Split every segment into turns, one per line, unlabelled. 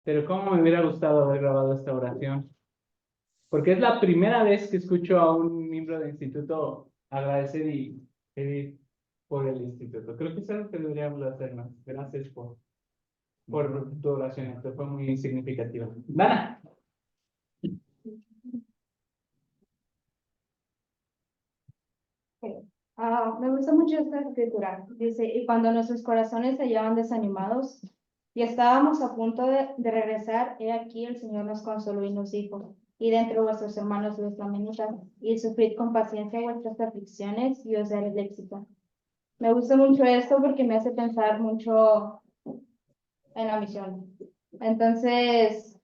pero cómo me hubiera gustado haber grabado esta oración, porque es la primera vez que escucho a un miembro del instituto agradecer y pedir por el instituto. Creo que es algo que deberíamos hacer más. Gracias por tu oración, esto fue muy significativa. Dana.
Me gusta mucho esta escritura. Dice, y cuando nuestros corazones se hallaban desanimados y estábamos a punto de regresar, he aquí el Señor nos consoló y nos dijo, y de entre vuestros hermanos los lamentan, y sufrid con paciencia vuestras aflicciones y os daré el éxito. Me gusta mucho esto porque me hace pensar mucho en la misión. Entonces,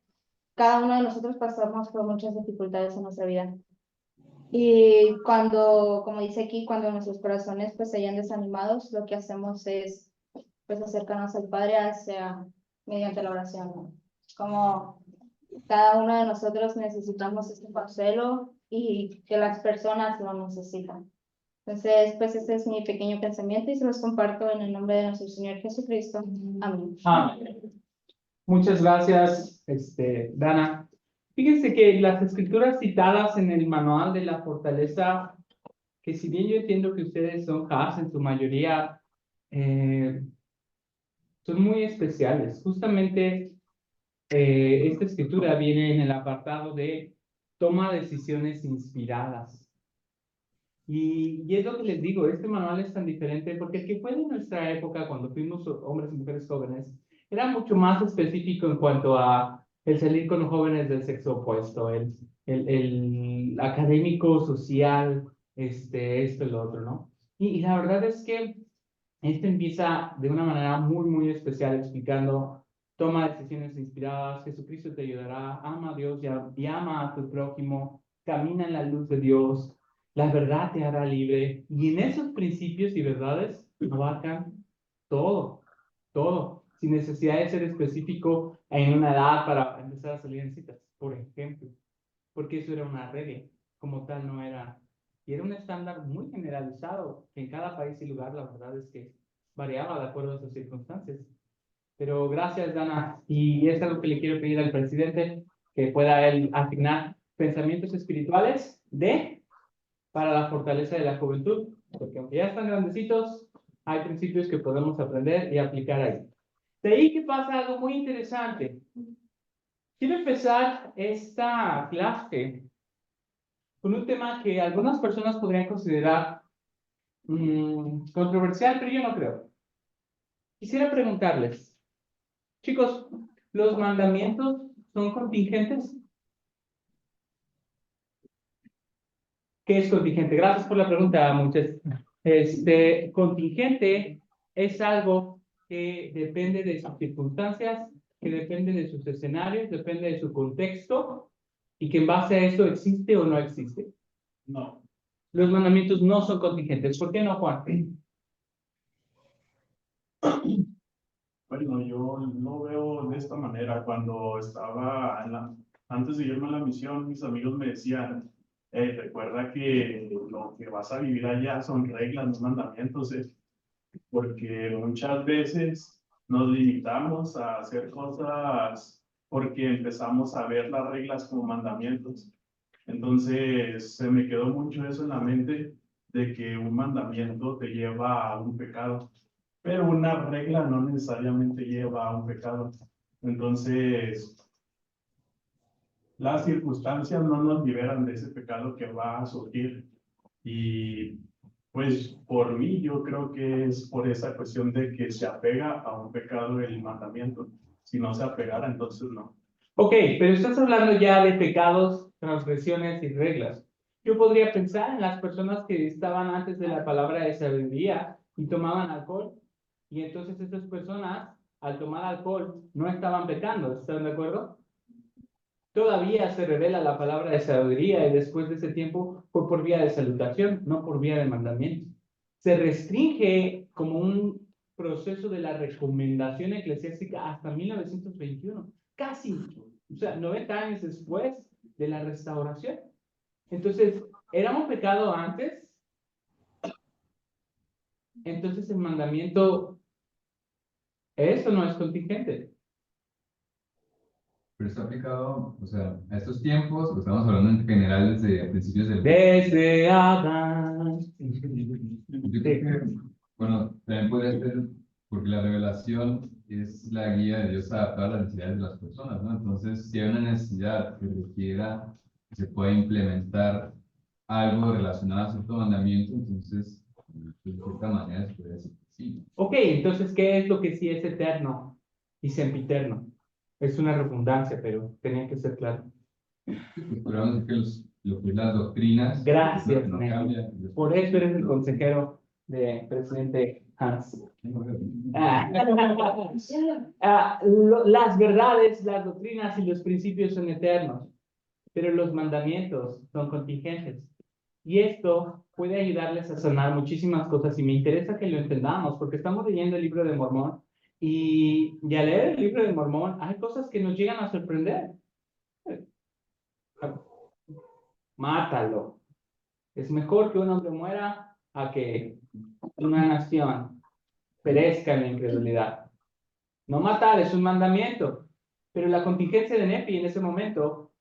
cada uno de nosotros pasamos por muchas dificultades en nuestra vida. Y cuando, como dice aquí, cuando nuestros corazones pues se hayan desanimados, lo que hacemos es pues acercarnos al Padre hacia, mediante la oración, ¿no? Como cada uno de nosotros necesitamos este consuelo y que las personas lo necesitan. Entonces, pues ese es mi pequeño pensamiento y se los comparto en el nombre de nuestro Señor Jesucristo. Amén.
Amén. Muchas gracias, Dana. Fíjense que las escrituras citadas en el manual de la fortaleza, que si bien yo entiendo que ustedes son Haas en su mayoría, eh, son muy especiales. Justamente esta escritura viene en el apartado de toma decisiones inspiradas. Y es lo que les digo, este manual es tan diferente porque el que fue de nuestra época, cuando fuimos hombres y mujeres jóvenes, era mucho más específico en cuanto a el salir con jóvenes del sexo opuesto, el académico, social, esto y lo otro, ¿no? Y la verdad es que este empieza de una manera muy, muy especial explicando, toma decisiones inspiradas, Jesucristo te ayudará, ama a Dios y ama a tu prójimo, camina en la luz de Dios, la verdad te hará libre. Y en esos principios y verdades abarcan todo, todo, sin necesidad de ser específico en una edad para empezar a salir en citas, por ejemplo, porque eso era una regla, como tal no era, y era un estándar muy generalizado, que en cada país y lugar la verdad es que variaba de acuerdo a sus circunstancias. Pero gracias, Dana, y es algo que le quiero pedir al presidente, que pueda él asignar pensamientos espirituales para la fortaleza de la juventud, porque aunque ya están grandecitos, hay principios que podemos aprender y aplicar ahí. De ahí que pasa algo muy interesante. Quiero empezar esta clase con un tema que algunas personas podrían considerar controversial, pero yo no creo. Quisiera preguntarles, chicos, ¿los mandamientos son contingentes? ¿Qué es contingente? Gracias por la pregunta, muchas. Contingente es algo que depende de sus circunstancias, que depende de sus escenarios, depende de su contexto, y que en base a eso existe o no existe.
No.
Los mandamientos no son contingentes. ¿Por qué no, Juan?
Bueno, yo lo veo de esta manera. Cuando estaba antes de irme a la misión, mis amigos me decían, recuerda que lo que vas a vivir allá son reglas, no mandamientos, porque muchas veces nos limitamos a hacer cosas porque empezamos a ver las reglas como mandamientos. Entonces, se me quedó mucho eso en la mente de que un mandamiento te lleva a un pecado, pero una regla no necesariamente lleva a un pecado. Entonces, las circunstancias no nos liberan de ese pecado que va a surgir. Y pues por mí yo creo que es por esa cuestión de que se apega a un pecado el mandamiento. Si no se apegara, entonces no.
Ok, pero estás hablando ya de pecados, transgresiones y reglas. Yo podría pensar en las personas que estaban antes de la palabra de sabiduría y tomaban alcohol. Y entonces estas personas, al tomar alcohol, no estaban pecando. ¿Están de acuerdo? Todavía se revela la palabra de sabiduría y después de ese tiempo fue por vía de salutación, no por vía de mandamiento. Se restringe como un proceso de la recomendación eclesiástica hasta 1921, casi, o sea, 90 años después de la restauración. Entonces, ¿era un pecado antes? Entonces el mandamiento, eso no es contingente.
Pero está aplicado, o sea, a estos tiempos, o estamos hablando en general desde principios del...
Desde Adán.
Yo creo que, bueno, también podría ser porque la revelación es la guía de Dios adaptada a las necesidades de las personas, ¿no? Entonces, si hay una necesidad que requiera que se pueda implementar algo relacionado a cierto mandamiento, entonces, de cierta manera se puede decir que sí.
Ok, entonces, ¿qué es lo que sí es eterno y sempiterno? Es una redundancia, pero tenía que ser claro.
Sí, pues podríamos decir que lo que es las doctrinas,
Gracias,
no
Néstor.
cambia.
Por eso eres el consejero de presidente Hans. Las verdades, las doctrinas y los principios son eternos, pero los mandamientos son contingentes. Y esto puede ayudarles a sanar muchísimas cosas y me interesa que lo entendamos porque estamos leyendo el libro de Mormón y al leer el libro de Mormón hay cosas que nos llegan a sorprender. Mátalo. Es mejor que un hombre muera a que una nación perezca en la incredulidad. No matar es un mandamiento, pero la contingencia de Nefi en ese momento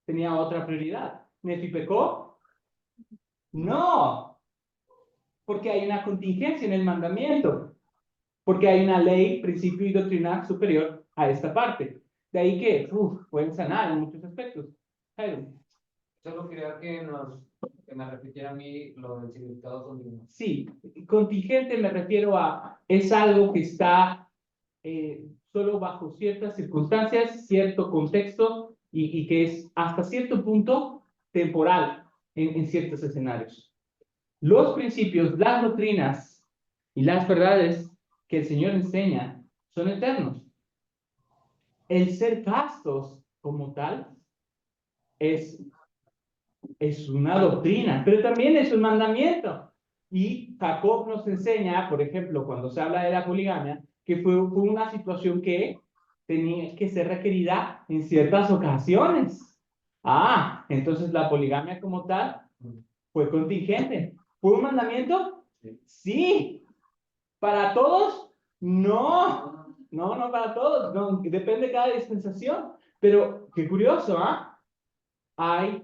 tenía otra prioridad. ¿Nefi pecó? No, porque hay una contingencia en el mandamiento, porque hay una ley, principio y doctrina superior a esta parte. De ahí que pueden sanar en muchos aspectos. Jairo.
Solo quería que me repitiera a mí lo del significado continuo.
Sí, contingente me refiero a, es algo que está solo bajo ciertas circunstancias, cierto contexto y que es hasta cierto punto temporal en ciertos escenarios. Los principios, las doctrinas y las verdades que el Señor enseña son eternos. El ser castos como tal es una doctrina, pero también es un mandamiento. Y Jacob nos enseña, por ejemplo, cuando se habla de la poligamia, que fue una situación que tenía que ser requerida en ciertas ocasiones. Entonces la poligamia como tal fue contingente. ¿Fue un mandamiento? Sí. ¿Para todos? No. No para todos. No, depende de cada dispensación. Pero qué curioso, Hay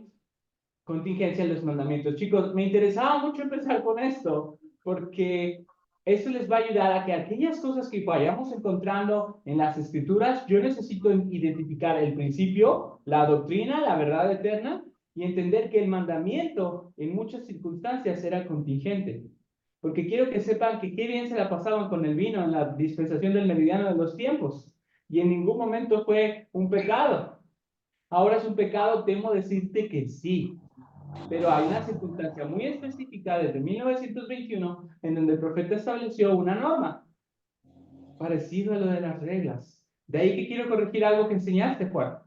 contingencia en los mandamientos. Chicos, me interesaba mucho empezar con esto, porque eso les va a ayudar a que aquellas cosas que vayamos encontrando en las escrituras, yo necesito identificar el principio, la doctrina, la verdad eterna, y entender que el mandamiento en muchas circunstancias era contingente. Porque quiero que sepan que qué bien se la pasaban con el vino en la dispensación del meridiano de los tiempos, y en ningún momento fue un pecado. Ahora es un pecado, temo decirte que sí, pero hay una circunstancia muy específica desde 1921 en donde el profeta estableció una norma parecido a lo de las reglas. De ahí que quiero corregir algo que enseñaste, Juan.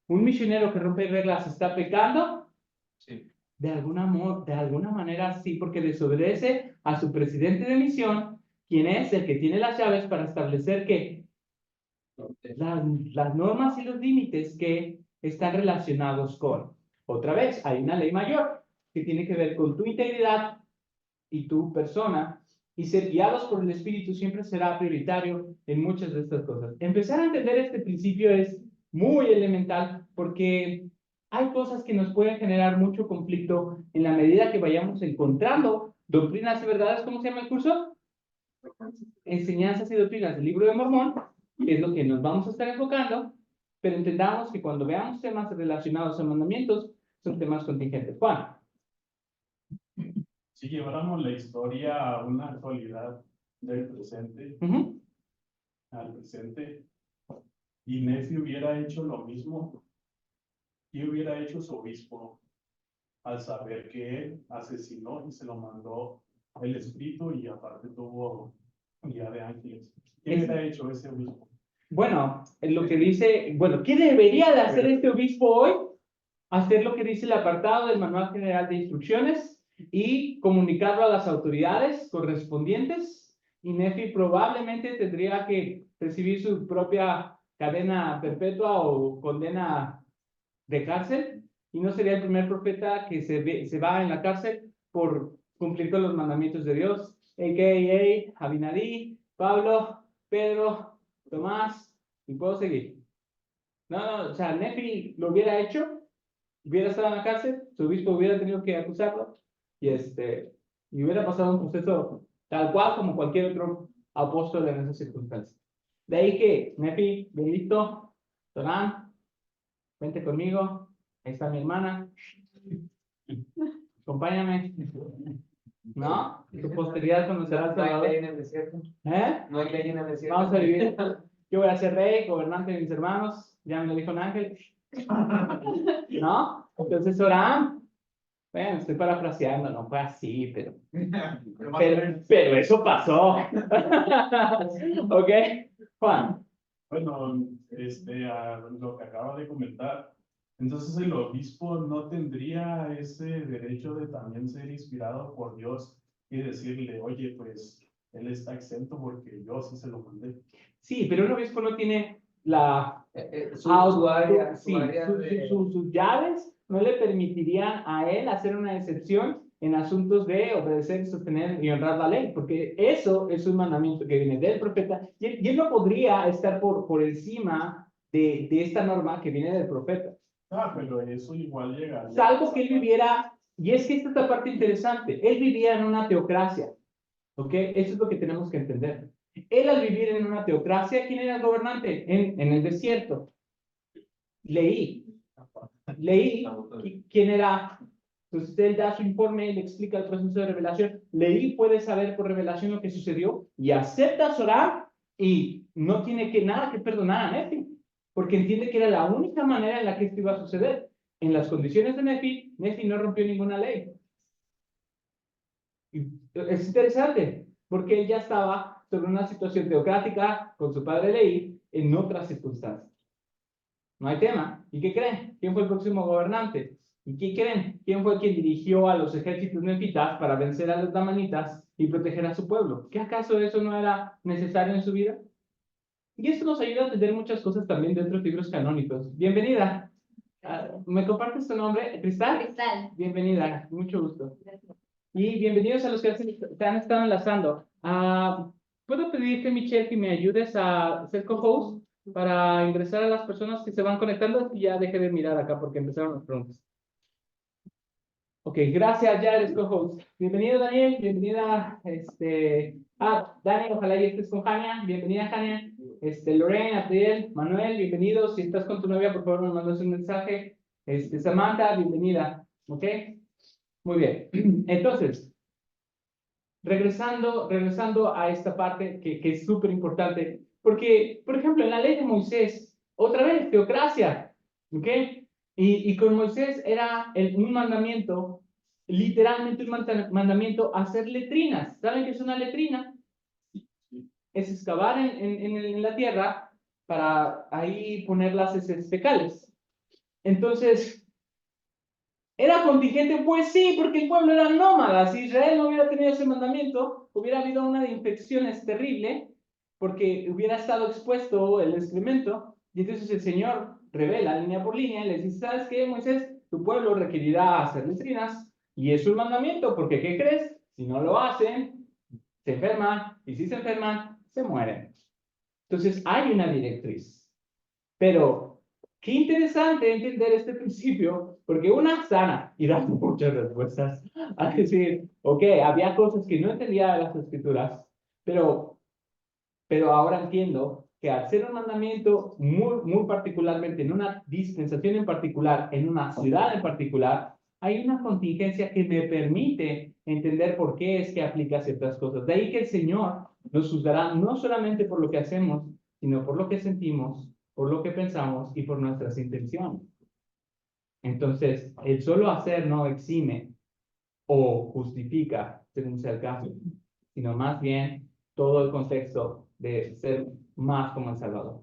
¿Un misionero que rompe reglas está pecando?
Sí.
De alguna manera sí, porque desobedece a su presidente de misión, quien es el que tiene las llaves para establecer que las normas y los límites que están relacionados con. Otra vez, hay una ley mayor que tiene que ver con tu integridad y tu persona, y ser guiados por el Espíritu siempre será prioritario en muchas de estas cosas. Empezar a entender este principio es muy elemental porque hay cosas que nos pueden generar mucho conflicto en la medida que vayamos encontrando doctrinas y verdades. ¿Cómo se llama el curso? Enseñanzas y doctrinas del libro de Mormón, que es lo que nos vamos a estar enfocando, pero entendamos que cuando veamos temas relacionados a mandamientos, son temas contingentes. Juan.
Si lleváramos la historia a una actualidad del presente, al presente, y Nefi hubiera hecho lo mismo, ¿qué hubiera hecho su obispo al saber que él asesinó y se lo mandó el espíritu y aparte tuvo guía de ángeles? ¿Qué hubiera hecho ese obispo?
Bueno, lo que dice, ¿qué debería de hacer este obispo hoy? Hacer lo que dice el apartado del Manual General de Instrucciones y comunicarlo a las autoridades correspondientes. Y Nefi probablemente tendría que recibir su propia cadena perpetua o condena de cárcel, y no sería el primer profeta que se va en la cárcel por cumplir con los mandamientos de Dios, a.k.a. Abinadí, Pablo, Pedro, Tomás, y puedo seguir. No, o sea, Nefi lo hubiera hecho, hubiera estado en la cárcel, su obispo hubiera tenido que acusarlo, y y hubiera pasado un proceso tal cual como cualquier otro apóstol en esas circunstancias. De ahí que, Nefi, bien listo, Torán, vente conmigo, ahí está mi hermana, acompáñame, ¿no? Tu posteridad conocerá al
No hay ley
Salvador.
en el desierto.
¿Eh?
No hay ley en el desierto.
Vamos a vivir. Yo voy a ser rey, gobernante de mis hermanos, ya me lo dijo un ángel. ¿No? Entonces, Abraham, bueno, estoy parafraseando, no fue así, pero eso pasó. ¿Ok? Juan.
Bueno, a lo que acaba de comentar, entonces el obispo no tendría ese derecho de también ser inspirado por Dios y decirle, oye, pues él está exento porque yo sí se lo mandé.
Sí, pero un obispo no tiene la
Su área,
sí,
de...
sus llaves no le permitirían a él hacer una excepción en asuntos de obedecer, sostener y honrar la ley, porque eso es un mandamiento que viene del profeta, y él no podría estar por encima de esta norma que viene del profeta.
Ah, pero eso igual llega.
Salvo que él viviera, y es que esta es la parte interesante, él vivía en una teocracia, ¿ok? Eso es lo que tenemos que entender. Él al vivir en una teocracia, ¿quién era el gobernante? En el desierto. Leí quién era. Entonces él da su informe, le explica el proceso de revelación. Leí puede saber por revelación lo que sucedió y acepta orar y no tiene nada que perdonar a Nefi, porque entiende que era la única manera en la que esto iba a suceder. En las condiciones de Nefi, Nefi no rompió ninguna ley. Y es interesante, porque él ya estaba sobre una situación teocrática con su padre Leí en otras circunstancias. No hay tema. ¿Y qué creen? ¿Quién fue el próximo gobernante? ¿Y qué creen? ¿Quién fue quien dirigió a los ejércitos nefitas para vencer a los damanitas y proteger a su pueblo? ¿Qué acaso eso no era necesario en su vida? Y esto nos ayuda a entender muchas cosas también de otros libros canónicos. Bienvenida. ¿Me compartes tu nombre? ¿Cristal?
Cristal.
Bienvenida, mucho gusto. Y bienvenidos a los que se han estado enlazando. ¿Puedo pedirte, Michelle, que me ayudes a ser co-host para ingresar a las personas que se van conectando? Y ya dejé de mirar acá porque empezaron las preguntas. Ok, gracias, ya eres co-host. Bienvenido, Daniel, bienvenida, Daniel, ojalá y estés con Jania. Bienvenida, Jania. Lorraine, Abdiel, Manuel, bienvenidos. Si estás con tu novia, por favor, me mandas un mensaje. Samantha, bienvenida. Ok, muy bien. Entonces, regresando a esta parte que es súper importante, porque, por ejemplo, en la ley de Moisés, otra vez, teocracia, ¿ok? Y con Moisés era un mandamiento, literalmente un mandamiento, hacer letrinas. ¿Saben qué es una letrina? Es excavar en la tierra para ahí poner las heces fecales. Entonces, ¿era contingente? Pues sí, porque el pueblo era nómada. Si Israel no hubiera tenido ese mandamiento, hubiera habido una de infecciones terrible, porque hubiera estado expuesto el excremento, y entonces el Señor revela línea por línea y les dice, ¿sabes qué, Moisés? Tu pueblo requerirá hacer letrinas, y es un mandamiento, porque ¿qué crees? Si no lo hacen, se enferman, y si se enferman, se mueren. Entonces hay una directriz. Pero qué interesante entender este principio, porque una sana y da muchas respuestas a decir, ok, había cosas que no entendía de las escrituras, pero ahora entiendo que al ser un mandamiento muy particularmente, en una dispensación en particular, en una ciudad en particular, hay una contingencia que me permite entender por qué es que aplica ciertas cosas. De ahí que el Señor nos juzgará no solamente por lo que hacemos, sino por lo que sentimos, por lo que pensamos y por nuestras intenciones. Entonces, el solo hacer no exime o justifica, según sea el caso, sino más bien todo el contexto de ser más como el Salvador.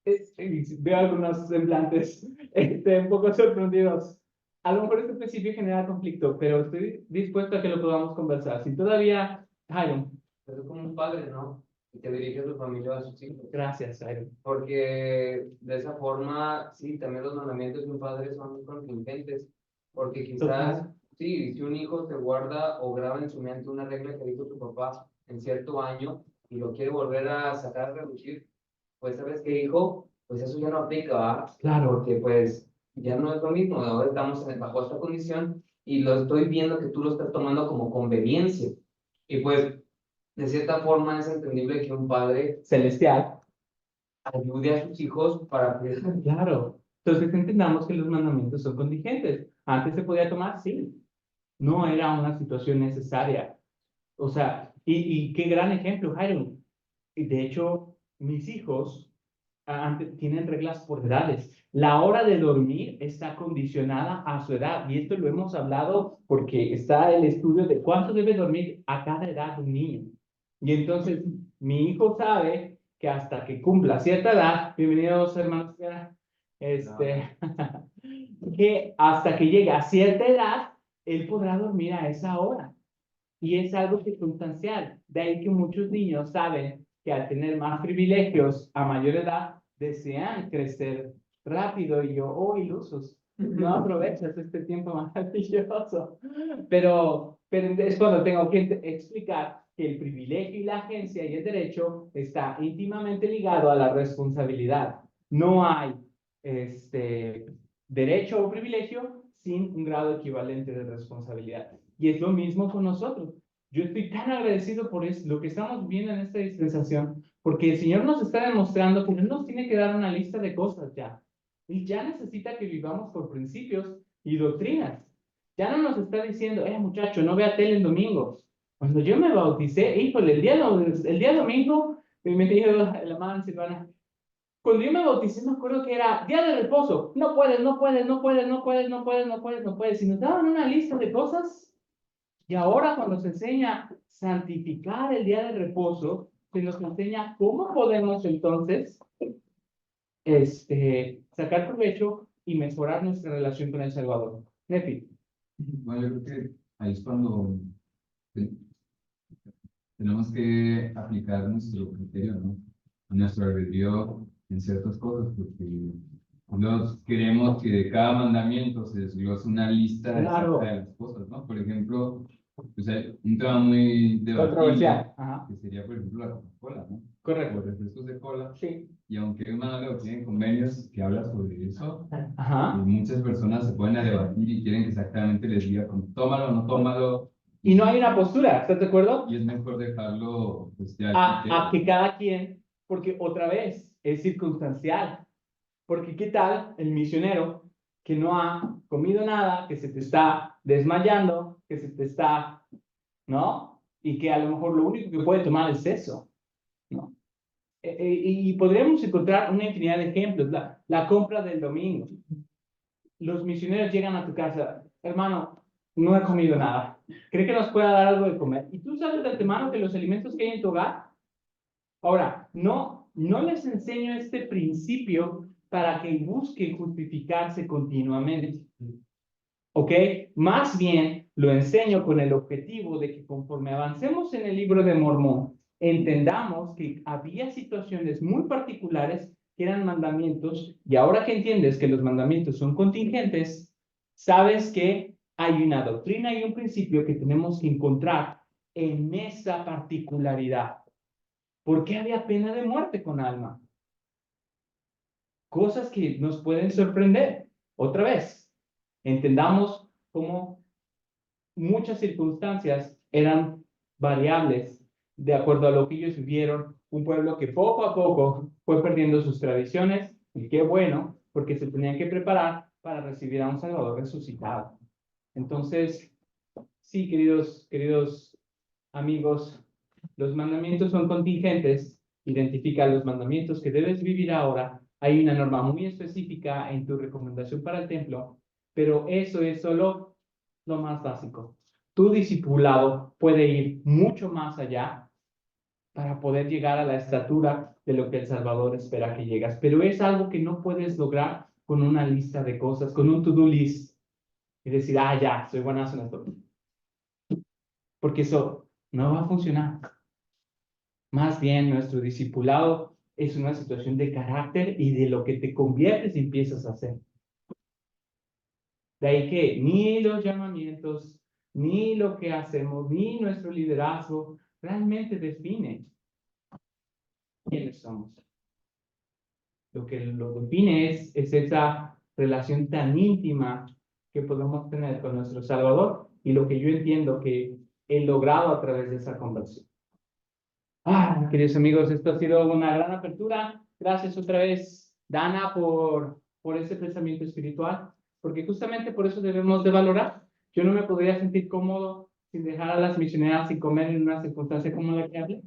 Veo algunos semblantes un poco sorprendidos. A lo mejor este principio genera conflicto, pero estoy dispuesto a que lo podamos conversar. Si todavía, Jairo.
Pero como un padre, ¿no? Que dirige a su familia, a sus hijos.
Gracias, Jairo.
Porque de esa forma, sí, también los mandamientos de un padre son contingentes. Porque quizás, sí, si un hijo se guarda o graba en su mente una regla que dijo su papá en cierto año y lo quiere volver a sacar a reducir, pues, ¿sabes qué, hijo? pues eso ya no aplica, ¿va?
Claro.
Porque pues ya no es lo mismo, ahora estamos bajo esta condición y lo estoy viendo que tú lo estás tomando como conveniencia. Y pues, de cierta forma es entendible que un padre
Celestial.
ayude a sus hijos para cuidar.
Claro. Entonces entendamos que los mandamientos son contingentes. Antes se podía tomar, sí. No era una situación necesaria. O sea, y qué gran ejemplo, Jairo. Y de hecho, mis hijos antes tienen reglas por edades. La hora de dormir está condicionada a su edad. Y esto lo hemos hablado porque está el estudio de cuánto debe dormir a cada edad un niño. Y entonces, mi hijo sabe que hasta que cumpla cierta edad, bienvenidos hermanos, que hasta que llegue a cierta edad, él podrá dormir a esa hora. Y es algo circunstancial. De ahí que muchos niños saben que al tener más privilegios a mayor edad, desean crecer rápido y yo, oh, ilusos, no aprovechas este tiempo maravilloso. Pero es cuando tengo que explicar que el privilegio y la agencia y el derecho está íntimamente ligado a la responsabilidad. No hay derecho o privilegio sin un grado equivalente de responsabilidad. Y es lo mismo con nosotros. Yo estoy tan agradecido por lo que estamos viviendo en esta dispensación, porque el Señor nos está demostrando que Él nos tiene que dar una lista de cosas ya. Él ya necesita que vivamos por principios y doctrinas. Ya no nos está diciendo, muchacho, no vea tele en domingo. Cuando yo me bauticé, híjole, el día domingo, me dijo la hermana Silvana, cuando yo me bauticé, me acuerdo que era día de reposo. No puedes, no puedes, no puedes, no puedes, no puedes, no puedes, no puedes. Y nos daban una lista de cosas. Y ahora cuando se enseña santificar el día de reposo, se nos enseña cómo podemos entonces sacar provecho y mejorar nuestra relación con el Salvador. Nefi.
Bueno, yo creo que ahí es cuando te- tenemos que aplicar nuestro criterio, ¿no? Nuestro albedrío en ciertas cosas, porque nos queremos que de cada mandamiento se desglose una lista
Claro.
exacta de las cosas, ¿no? Por ejemplo, pues hay un tema muy debatible,
Controversial. Ajá.
que sería, por ejemplo, la Coca-Cola, ¿no?
Correcto.
Los refrescos de cola.
Sí.
Y aunque una ley tiene convenios que habla sobre eso,
Ajá.
muchas personas se ponen a debatir y quieren que exactamente les diga como tómalo o no tómalo.
Y no hay una postura, ¿estás de acuerdo?
Y es mejor dejarlo pues, ya al
A
criterio.
que cada quien, porque otra vez es circunstancial. Porque ¿qué tal el misionero que no ha comido nada, que se te está desmayando, que se te está, ¿no? Y que a lo mejor lo único que puede tomar es eso, ¿no? Y podríamos encontrar una infinidad de ejemplos. La compra del domingo. Los misioneros llegan a tu casa, hermano, no he comido nada. ¿Cree que nos pueda dar algo de comer? Y tú sabes de antemano que los alimentos que hay en tu hogar. Ahora, no les enseño este principio para que busquen justificarse continuamente. ¿Ok? Más bien lo enseño con el objetivo de que conforme avancemos en el libro de Mormón, entendamos que había situaciones muy particulares que eran mandamientos, y ahora que entiendes que los mandamientos son contingentes, sabes que hay una doctrina y un principio que tenemos que encontrar en esa particularidad. ¿Por qué había pena de muerte con Alma? Cosas que nos pueden sorprender. Otra vez, entendamos cómo muchas circunstancias eran variables de acuerdo a lo que ellos vivieron. Un pueblo que poco a poco fue perdiendo sus tradiciones, y qué bueno, porque se tenían que preparar para recibir a un Salvador resucitado. Entonces, sí, queridos amigos, los mandamientos son contingentes. Identifica los mandamientos que debes vivir ahora. Hay una norma muy específica en tu recomendación para el templo, pero eso es solo lo más básico. Tu discipulado puede ir mucho más allá para poder llegar a la estatura de lo que el Salvador espera que llegas, pero es algo que no puedes lograr con una lista de cosas, con un to-do list y decir, ya, soy buenazo en esto. Porque eso no va a funcionar. Más bien, nuestro discipulado es una situación de carácter y de lo que te conviertes y empiezas a hacer. De ahí que ni los llamamientos, ni lo que hacemos, ni nuestro liderazgo realmente define quiénes somos. Lo que lo define es esa relación tan íntima que podemos tener con nuestro Salvador y lo que yo entiendo que he logrado a través de esa conversión. Queridos amigos, esto ha sido una gran apertura. Gracias otra vez, Dana, por ese pensamiento espiritual, porque justamente por eso debemos de valorar. Yo no me podría sentir cómodo sin dejar a las misioneras sin comer en una circunstancia como la que hablé,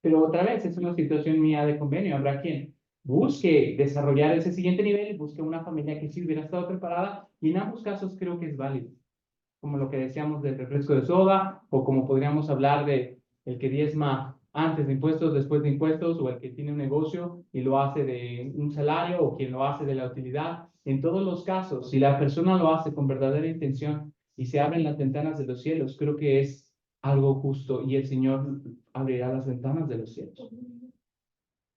pero otra vez es una situación mía de convenio. Habrá quien busque desarrollar ese siguiente nivel, busque una familia que sí hubiera estado preparada, y en ambos casos creo que es válido, como lo que decíamos del refresco de soda, o como podríamos hablar de el que diezma antes de impuestos, después de impuestos, o el que tiene un negocio y lo hace de un salario, o quien lo hace de la utilidad. En todos los casos, si la persona lo hace con verdadera intención y se abren las ventanas de los cielos, creo que es algo justo y el Señor abrirá las ventanas de los cielos.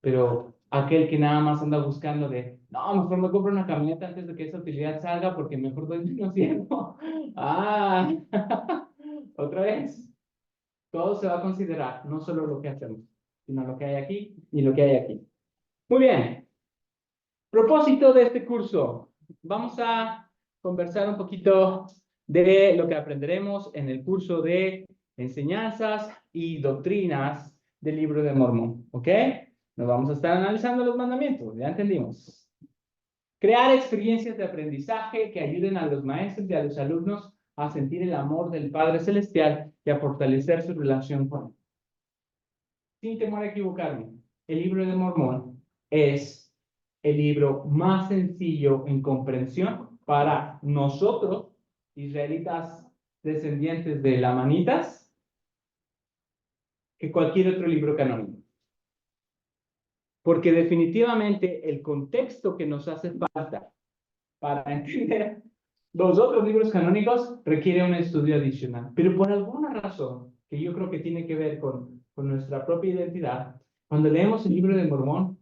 Pero aquel que nada más anda buscando de, no, mejor me compro una camioneta antes de que esa utilidad salga porque mejor doy menos tiempo. Otra vez, todo se va a considerar, no solo lo que hacemos, sino lo que hay aquí y lo que hay aquí. Muy bien. Propósito de este curso. Vamos a conversar un poquito de lo que aprenderemos en el curso de enseñanzas y doctrinas del libro de Mormón. ¿Ok? Nos vamos a estar analizando los mandamientos, ya entendimos. Crear experiencias de aprendizaje que ayuden a los maestros y a los alumnos a sentir el amor del Padre Celestial y a fortalecer su relación con él. Sin temor a equivocarme, el libro de Mormón es el libro más sencillo en comprensión para nosotros, israelitas descendientes de lamanitas, que cualquier otro libro canónico. Porque definitivamente el contexto que nos hace falta para entender los otros libros canónicos requiere un estudio adicional. Pero por alguna razón, que yo creo que tiene que ver con nuestra propia identidad, cuando leemos el libro de Mormón,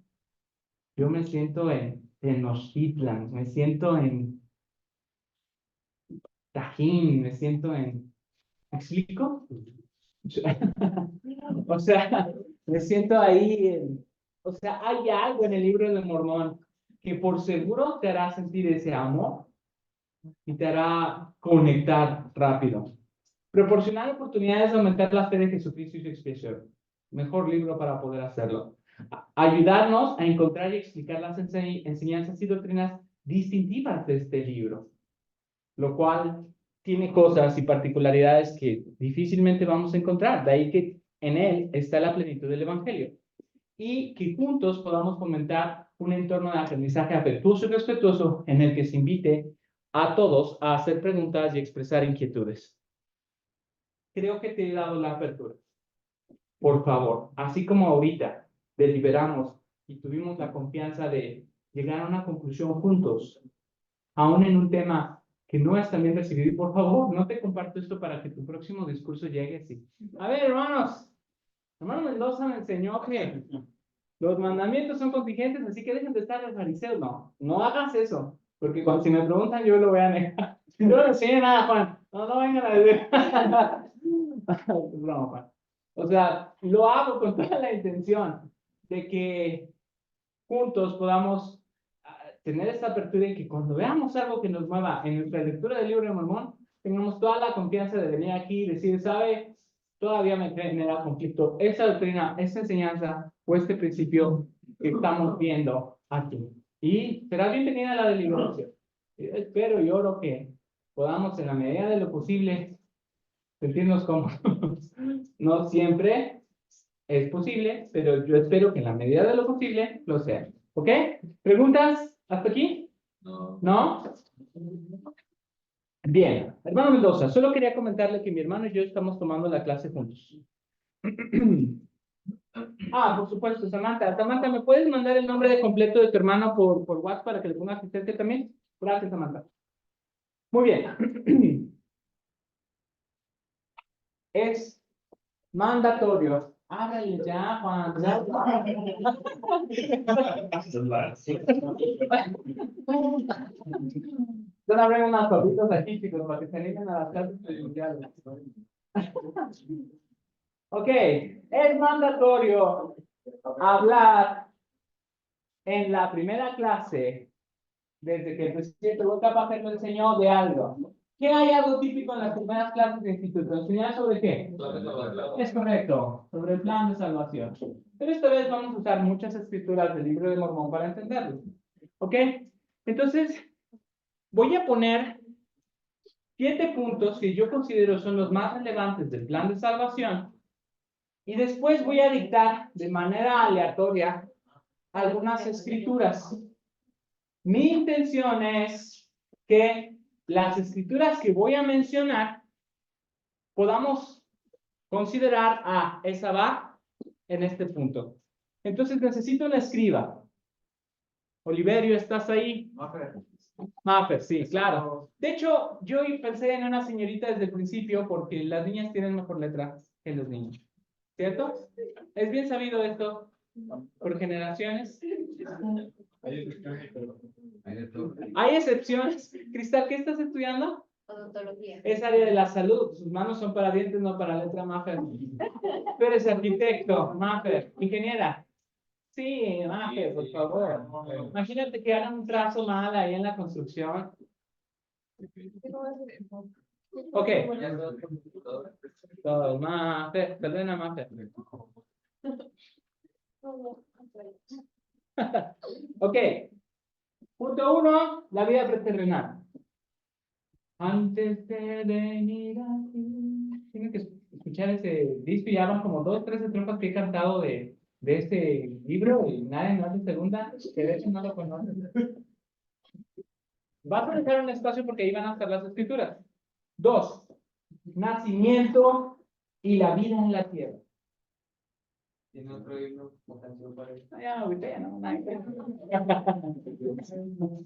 yo me siento en Tenochtitlan, me siento en Tajín, me siento en... ¿Me explico? O sea, me siento ahí en... O sea, hay algo en el libro de Mormón que por seguro te hará sentir ese amor y te hará conectar rápido. Proporcionar oportunidades de aumentar la fe de Jesucristo y su expiación. Mejor libro para poder hacerlo. Ayudarnos a encontrar y explicar las enseñanzas y doctrinas distintivas de este libro, lo cual tiene cosas y particularidades que difícilmente vamos a encontrar. De ahí que en él está la plenitud del Evangelio. Y que juntos podamos fomentar un entorno de aprendizaje afectuoso y respetuoso en el que se invite a todos a hacer preguntas y expresar inquietudes. Creo que te he dado la apertura. Por favor, así como ahorita deliberamos y tuvimos la confianza de llegar a una conclusión juntos, aún en un tema que no es tan bien recibido, y por favor, no te comparto esto para que tu próximo discurso llegue así. A ver, hermanos, hermano Mendoza me enseñó que los mandamientos son contingentes, así que dejen de estar los fariseos. No, no hagas eso, porque cuando si me preguntan yo lo voy a negar. No le enseñé nada, Juan. No, no vengan a decir. No, Juan. O sea, lo hago con toda la intención de que juntos podamos tener esta apertura y que cuando veamos algo que nos mueva en nuestra lectura del libro de Mormón, tengamos toda la confianza de venir aquí y decir, ¿sabe? Todavía me genera conflicto esa doctrina, esa enseñanza o este principio que estamos viendo aquí. Y será bienvenida la deliberación. Espero y oro que podamos en la medida de lo posible sentirnos cómodos. No siempre es posible, pero yo espero que en la medida de lo posible lo sea. ¿Ok? ¿Preguntas hasta aquí?
No.
¿No? Bien, hermano Mendoza, solo quería comentarle que mi hermano y yo estamos tomando la clase juntos. Por supuesto, Samantha. Samantha, ¿me puedes mandar el nombre de completo de tu hermano por WhatsApp para que le ponga asistente también? Gracias, Samantha. Muy bien. Es mandatorio. Hágale ya, Juan. Ya. Yo abrí unas papitas aquí, chicos, para que se animen a las clases presenciales. Ok, es mandatorio hablar en la primera clase, desde que el presidente Hugo Capacet lo enseñó de algo. ¿Qué hay algo típico en las primeras clases de instituto? ¿Enseñar sobre qué? Es correcto, sobre el plan de salvación. Pero esta vez vamos a usar muchas escrituras del libro de Mormón para entenderlo. ¿Ok? Entonces, voy a poner 7 puntos que yo considero son los más relevantes del plan de salvación. Y después voy a dictar de manera aleatoria algunas escrituras. Mi intención es que las escrituras que voy a mencionar podamos considerar, esa va en este punto. Entonces necesito una escriba. Oliverio, ¿estás ahí? Maffer, sí, claro. De hecho, yo pensé en una señorita desde el principio porque las niñas tienen mejor letra que los niños. ¿Cierto? ¿Es bien sabido esto por generaciones? Hay excepciones. Cristal, ¿qué estás estudiando?
Odontología.
Es área de la salud. Sus manos son para dientes, no para letra, Maffer. Tú eres arquitecto, Maffer. Ingeniera. Sí, Maffer, por favor. Imagínate que hagan un trazo mal ahí en la construcción. Ok. Todo, Maffer. Perdona, Maffer. Ok. Punto 1, la vida preterrenal. Antes de venir aquí. Tienen que escuchar ese disco. Ya van como 2, 3 estrofas que he cantado de este libro y nadie me hace segunda, que de hecho no lo conoce. Vas a dejar un espacio porque ahí van a estar las escrituras. 2, nacimiento y la vida en la tierra.
¿Tiene otro himno o canción para eso?
No, ya, ahorita ya no,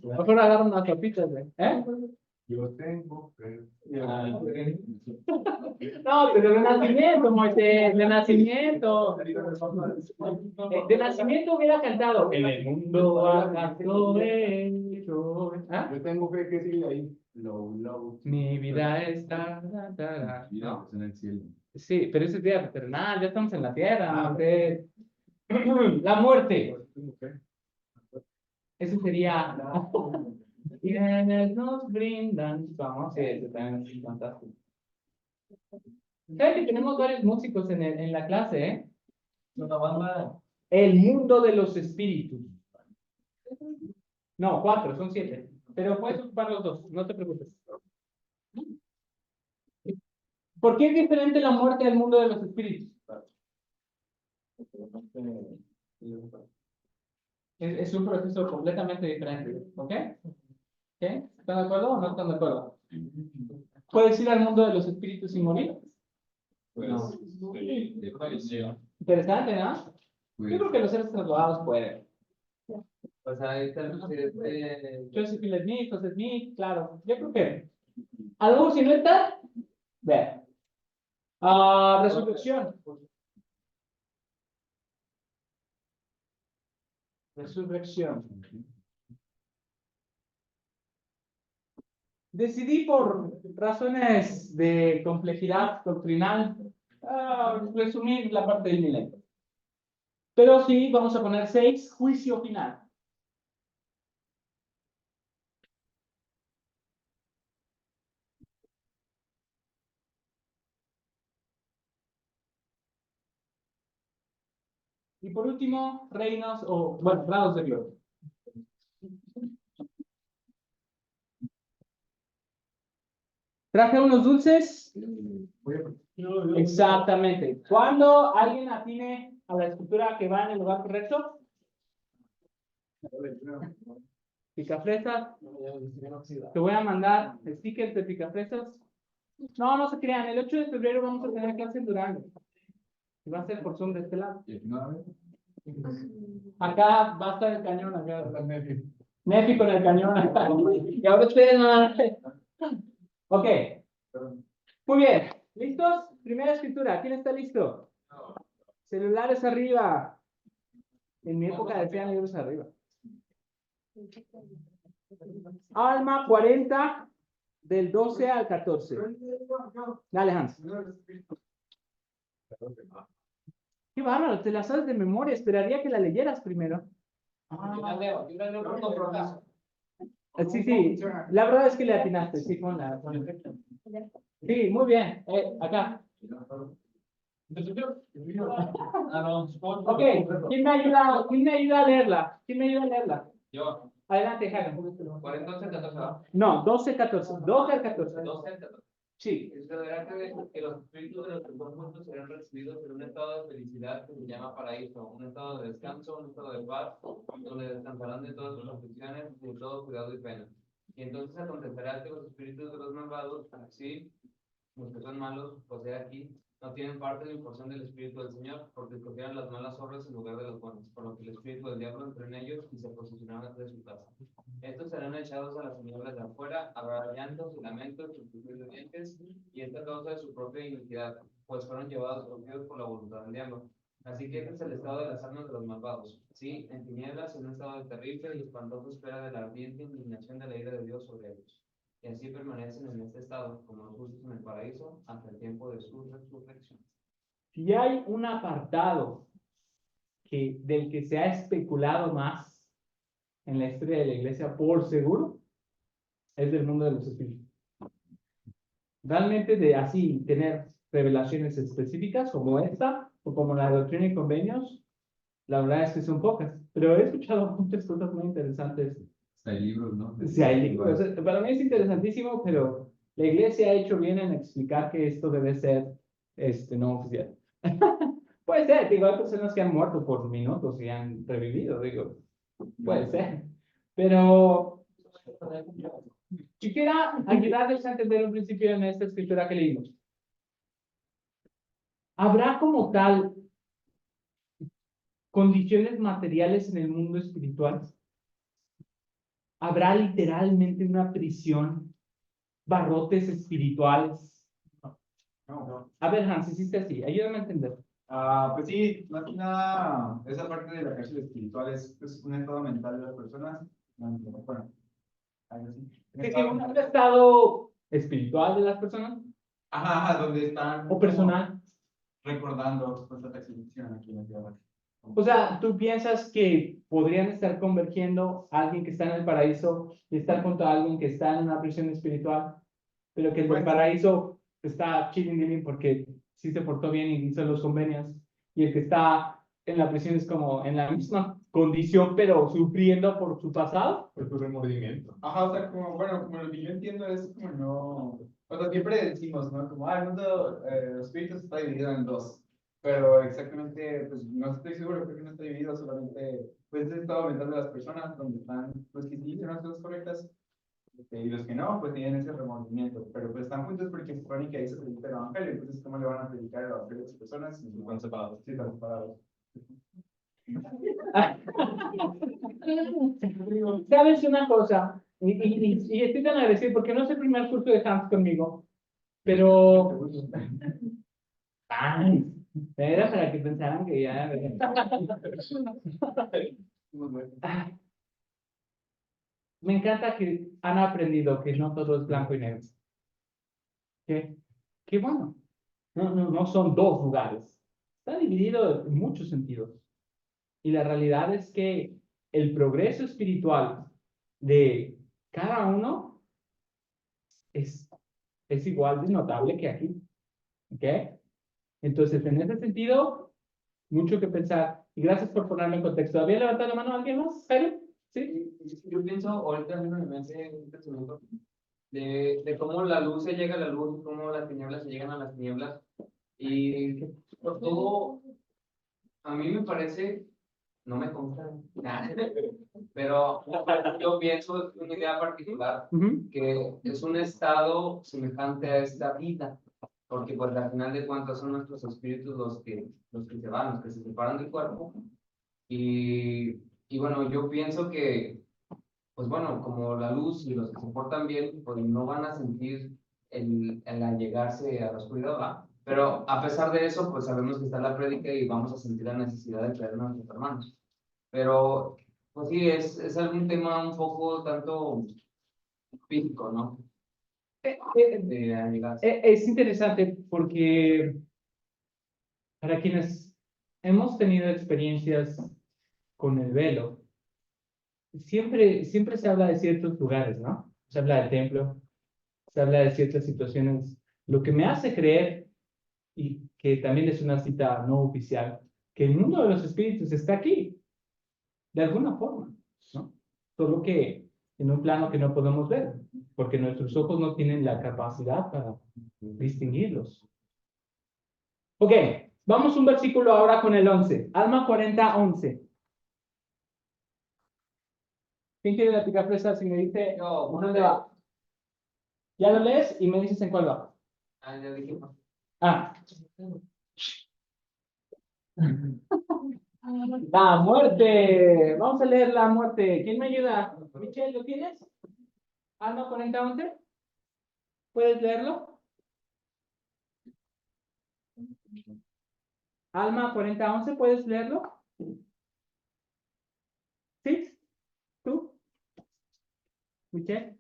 mejor agarro unas papitas, ¿eh?
Yo tengo fe.
No, pero de nacimiento, Moisés, de nacimiento. De nacimiento hubiera cantado. En el mundo acaso hecho. ¿Ah?
Yo tengo fe que sigue ahí. Low.
Mi vida está.
¿No? En el cielo.
Sí, pero ese es vida eternal, ya estamos en la tierra. Moisés. La muerte. Ese sería. Quienes nos brindan. Vamos, sí, ese también es fantástico. ¿Saben que tenemos varios músicos en la clase, eh? El mundo de los espíritus. No, 4, son 7. Pero puedes ocupar los 2, no te preocupes. ¿Por qué es diferente la muerte del mundo de los espíritus? Es un proceso completamente diferente. ¿Ok? ¿Están de acuerdo o no están de acuerdo? ¿Puedes ir al mundo de los espíritus sin morir? No. Interesante, ¿no? Yo creo que los seres trasladados pueden.
O sea, ahí está
Josephine Smith, José Smith, claro. Yo creo que. ¿Algo si no está? Vean. Resurrección. Resurrección. Decidí por razones de complejidad doctrinal resumir la parte del milenio. Pero sí, vamos a poner 6, juicio final. Y por último, reinos o, bueno, grados de gloria. ¿Traje unos dulces? Exactamente. Cuando alguien atine a la escritura que va en el lugar correcto, picafresas. Te voy a mandar stickers de picafresas. No, no se crean. El 8 de febrero vamos a tener clase en Durango. Y va a ser por Zoom de este lado. Acá va a estar el cañón. Acá va a estar Nefi con el cañón. Acá. Y ahora ustedes van a... Ok. Muy bien. ¿Listos? Primera escritura. ¿Quién está listo? Celulares arriba. En mi época decían libros arriba. Alma 40 del 12 al 14. Dale, Hans. Qué bárbaro, te la sabes de memoria. Esperaría que la leyeras primero.
Yo la leo por compromiso.
Sí, sí, la verdad es que le atinaste, sí, sí, muy bien, acá. Ok, ¿quién me ayuda a leerla? ¿Quién me ayuda a leerla?
Yo,
Adelante, Jaime.
42 14, ¿no?
No, 12, 14, 12 al 14.
12 al 14.
Sí,
Es verdad que los espíritus de los que son juntos serán recibidos en un estado de felicidad que se llama paraíso, un estado de descanso, un estado de paz, donde descansarán de todas sus aflicciones y de todo cuidado y pena. Y entonces acontecerá que los espíritus de los malvados, así los que son malos, o sea aquí, no tienen parte ni porción del Espíritu del Señor, porque escogieron las malas obras en lugar de las buenas, por lo que el Espíritu del diablo entró en ellos y se posicionaron de su casa. Estos serán echados a las tinieblas de afuera, habrá llantos y lamentos y crujir de dientes, y esta causa de su propia iniquidad, pues fueron llevados cautivos por la voluntad del diablo. Así que este es el estado de las almas de los malvados, sí, en tinieblas, en un estado de terrible y espantosa espera de la ardiente indignación de la ira de Dios sobre ellos. Y así permanecen en este estado, como los justos en el paraíso, hasta el tiempo de su resurrección.
si hay un apartado del que se ha especulado más en la historia de la iglesia, por seguro, es del mundo de los espíritus. Realmente de así tener revelaciones específicas como esta o como la doctrina y convenios, la verdad es que son pocas, pero he escuchado muchas cosas muy interesantes.
Hay libros, ¿no?
Sí, hay libros. Para mí es interesantísimo, pero la iglesia ha hecho bien en explicar que esto debe ser no oficial. Puede ser, digo, hay personas que han muerto por minutos y han revivido, digo, puede ser. Pero quisiera ayudarles a entender un principio en esta escritura que leímos. ¿Habrá como tal condiciones materiales en el mundo espiritual? ¿Habrá literalmente una prisión, barrotes espirituales?
No.
A ver, Hans, hiciste así, ayúdame a entender.
Pues sí, más que nada, esa parte de la cárcel espiritual es un estado mental de las personas. Bueno, algo así. Un
¿Que
estado
un
mental.
estado espiritual de las personas
Ajá, donde están
o personal?
recordando pues, esta exhibición aquí en la tierra.
O sea, ¿tú piensas que podrían estar convergiendo a alguien que está en el paraíso y estar junto a alguien que está en una prisión espiritual, pero que el del
Pues-
paraíso está chilling dealing porque sí se portó bien y hizo los convenios, y el que está en la prisión es como en la misma condición, pero sufriendo por su pasado?
Por tu remordimiento. Ajá, o sea, como, bueno, como lo que yo entiendo es como no. O sea, siempre decimos, ¿no? Como, el mundo, los espíritus está dividido en dos. Pero exactamente, pues no estoy seguro, creo que no está dividido solamente, pues, el estado mental de las personas, donde están, pues, que sí hicieron las cosas correctas, y los que no, pues tienen ese remordimiento. Pero pues están juntos porque se supone que ahí se predica el evangelio. Entonces, ¿cómo le van a predicar el evangelio a las personas si están separados? Sí, están separados.
¿Sabes una cosa? Y estoy tan agradecido porque no es el primer curso de Hans conmigo, pero... Ay, era para que pensaran que ya... Me encanta que han aprendido que no todo es blanco y negro. Que bueno, no son dos lugares. Está dividido en muchos sentidos. Y la realidad es que el progreso espiritual de cada uno es igual de notable que aquí. ¿Ok? Entonces, en ese sentido, mucho que pensar. Y gracias por ponerme en contexto. ¿Había levantado la mano alguien más, Jairo? ¿Sí?
Yo pienso, ahorita mismo me mente un pensamiento de cómo la luz se llega a la luz, cómo las tinieblas se llegan a las tinieblas. Y por todo, a mí me parece, no me consta, pero yo pienso una idea particular,
Ujú.
que es un estado semejante a esta vida, porque pues al final de cuentas son nuestros espíritus los que se van, los que se separan del cuerpo. Y bueno, yo pienso que, pues bueno, como la luz y los que se portan bien, pues no van a sentir el allegarse a la oscuridad, ¿va? Pero a pesar de eso, pues sabemos que está la prédica y vamos a sentir la necesidad de creer a nuestros hermanos. Pero, pues sí, es algún tema un poco tanto físico, ¿no? De allegarse.
Es interesante porque para quienes hemos tenido experiencias con el velo, siempre se habla de ciertos lugares, ¿no? Se habla del templo, se habla de ciertas situaciones. Lo que me hace creer, y que también es una cita no oficial, que el mundo de los espíritus está aquí, de alguna forma, ¿no? Solo que en un plano que no podemos ver, porque nuestros ojos no tienen la capacidad para distinguirlos. Ok, vamos un versículo ahora con el 11. Alma 40:11. ¿Quién quiere la picafresa? Si me dice,
Yo,
¿dónde va? Ya lo lees y me dices en cuál va.
Ya dijimos.
Ah. La muerte. Vamos a leer la muerte. ¿Quién me ayuda? Michelle, ¿lo tienes? Alma 40:11. ¿Puedes leerlo? Alma 40:11, ¿puedes leerlo? ¿Sí? ¿Tú? ¿Michelle?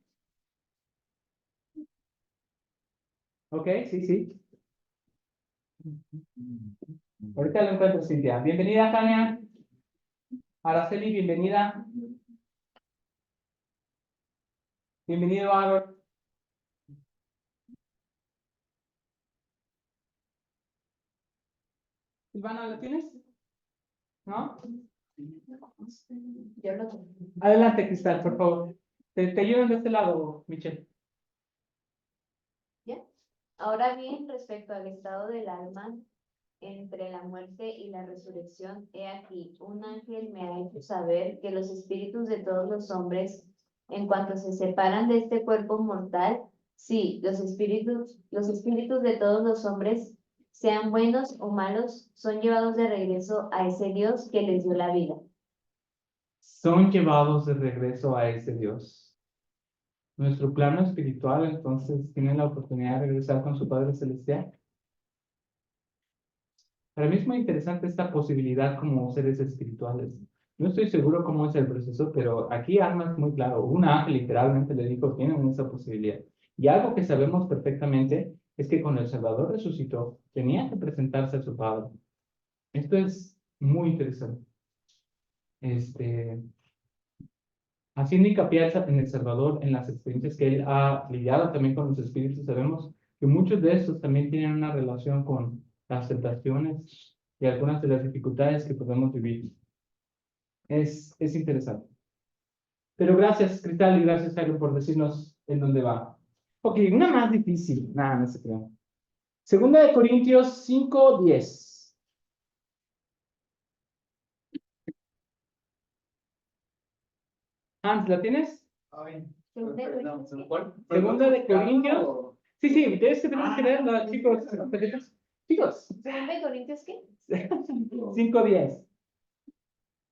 Ok, sí. Ahorita lo encuentro, Cintia. Bienvenida, Tania. Araceli, bienvenida. Bienvenido, Aaron. Silvana, ¿lo tienes? ¿No?
Yo lo tengo.
Adelante, Cristal, por favor. Te ayudan de este lado, Michelle.
¿Ya? Ahora bien, respecto al estado del alma entre la muerte y la resurrección, he aquí, un ángel me ha hecho saber que los espíritus de todos los hombres, en cuanto se separan de este cuerpo mortal, sí, los espíritus de todos los hombres, sean buenos o malos, son llevados de regreso a ese Dios que les dio la vida.
Son llevados de regreso a ese Dios. Nuestro plano espiritual, entonces, tiene la oportunidad de regresar con su Padre Celestial. Para mí es muy interesante esta posibilidad como seres espirituales. No estoy seguro cómo es el proceso, pero aquí Alma es muy claro. Un ángel literalmente le dijo, tienen esa posibilidad. Y algo que sabemos perfectamente es que cuando el Salvador resucitó, tenía que presentarse a su Padre. Esto es muy interesante. Haciendo hincapié en El Salvador, en las experiencias que él ha lidiado también con los espíritus, sabemos que muchos de estos también tienen una relación con las tentaciones y algunas de las dificultades que podemos vivir. Es interesante. Pero gracias, Cristal, y gracias, Jairo, por decirnos en dónde va. Ok, una más difícil. Nada, no se crean. Segunda de Corintios 5:10. Hans, ¿la tienes?
Ay,
Segunda de
perdón, ¿se me fue?
Segunda de Corintios.
¿O?
Sí, tenemos que leerla, chicos. Chicos.
¿Segunda de Corintios qué?
5:10.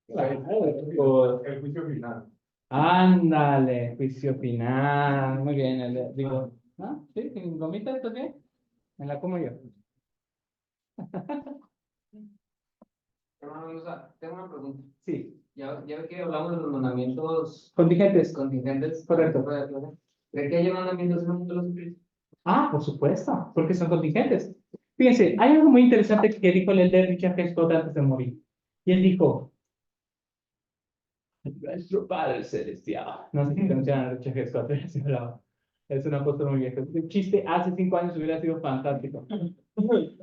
El juicio final.
Ándale, juicio final. Muy bien, digo, ¿ah? ¿Sí? ¿En gomita esto bien? Me la como yo.
Hermano Mendoza, tengo una pregunta.
Sí,
Ya ve que hablamos de los mandamientos
contingentes.
contingentes.
Correcto.
¿Cree que hay mandamientos en el mundo de los espíritus?
Ah, por supuesto, porque son contingentes. Fíjense, hay algo muy interesante que dijo el elder Richard G. Scott antes de morir. Y él dijo, nuestro Padre Celestial. No sé si conocían a Richard G. Scott, pero sí hablaba. Es un apóstol muy viejo. El chiste hace 5 años hubiera sido fantástico.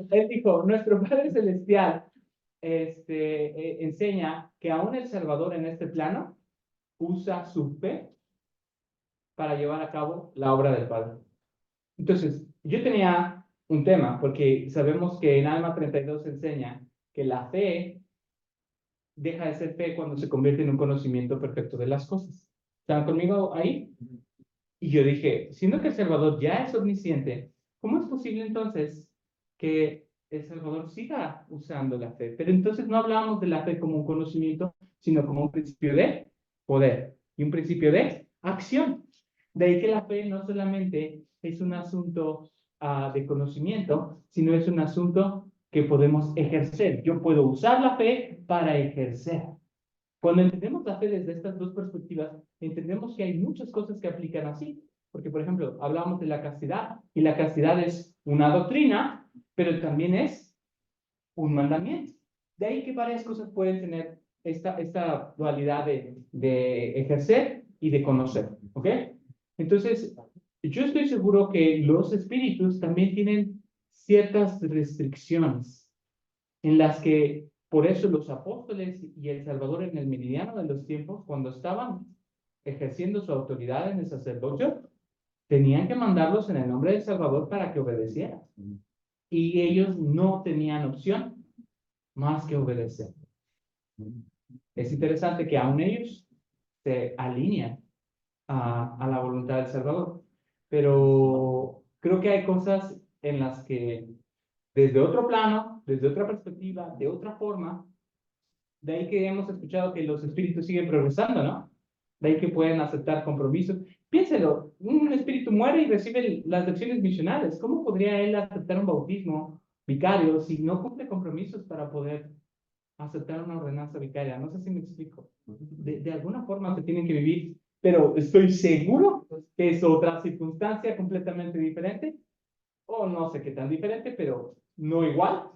Él dijo, nuestro Padre Celestial enseña que aún el Salvador en este plano usa su fe para llevar a cabo la obra del Padre. Entonces, yo tenía un tema, porque sabemos que en Alma 32 enseña que la fe deja de ser fe cuando se convierte en un conocimiento perfecto de las cosas. ¿Están conmigo ahí? Y yo dije, siendo que el Salvador ya es omnisciente, ¿cómo es posible entonces que el Salvador siga usando la fe? Pero entonces no hablamos de la fe como un conocimiento, sino como un principio de poder y un principio de acción. De ahí que la fe no solamente es un asunto de conocimiento, sino es un asunto que podemos ejercer. Yo puedo usar la fe para ejercer. Cuando entendemos la fe desde estas dos perspectivas, entendemos que hay muchas cosas que aplican así. Porque, por ejemplo, hablamos de la castidad, y la castidad es una doctrina, pero también es un mandamiento. De ahí que varias cosas pueden tener esta dualidad de ejercer y de conocer, ¿ok? Entonces, yo estoy seguro que los espíritus también tienen ciertas restricciones en las que, por eso los apóstoles y el Salvador en el meridiano de los tiempos, cuando estaban ejerciendo su autoridad en el sacerdocio, tenían que mandarlos en el nombre del Salvador para que obedecieran. Y ellos no tenían opción más que obedecer. Es interesante que aún ellos se alinean a la voluntad del Salvador. Pero creo que hay cosas en las que desde otro plano, desde otra perspectiva, de otra forma, de ahí que hemos escuchado que los espíritus siguen progresando, ¿no? De ahí que pueden aceptar compromisos. Piénselo, un espíritu muere y recibe las lecciones misionales. ¿Cómo podría él aceptar un bautismo vicario si no cumple compromisos para poder aceptar una ordenanza vicaria? No sé si me explico. De alguna forma se tienen que vivir, pero estoy seguro que es otra circunstancia completamente diferente, o no sé qué tan diferente, pero no igual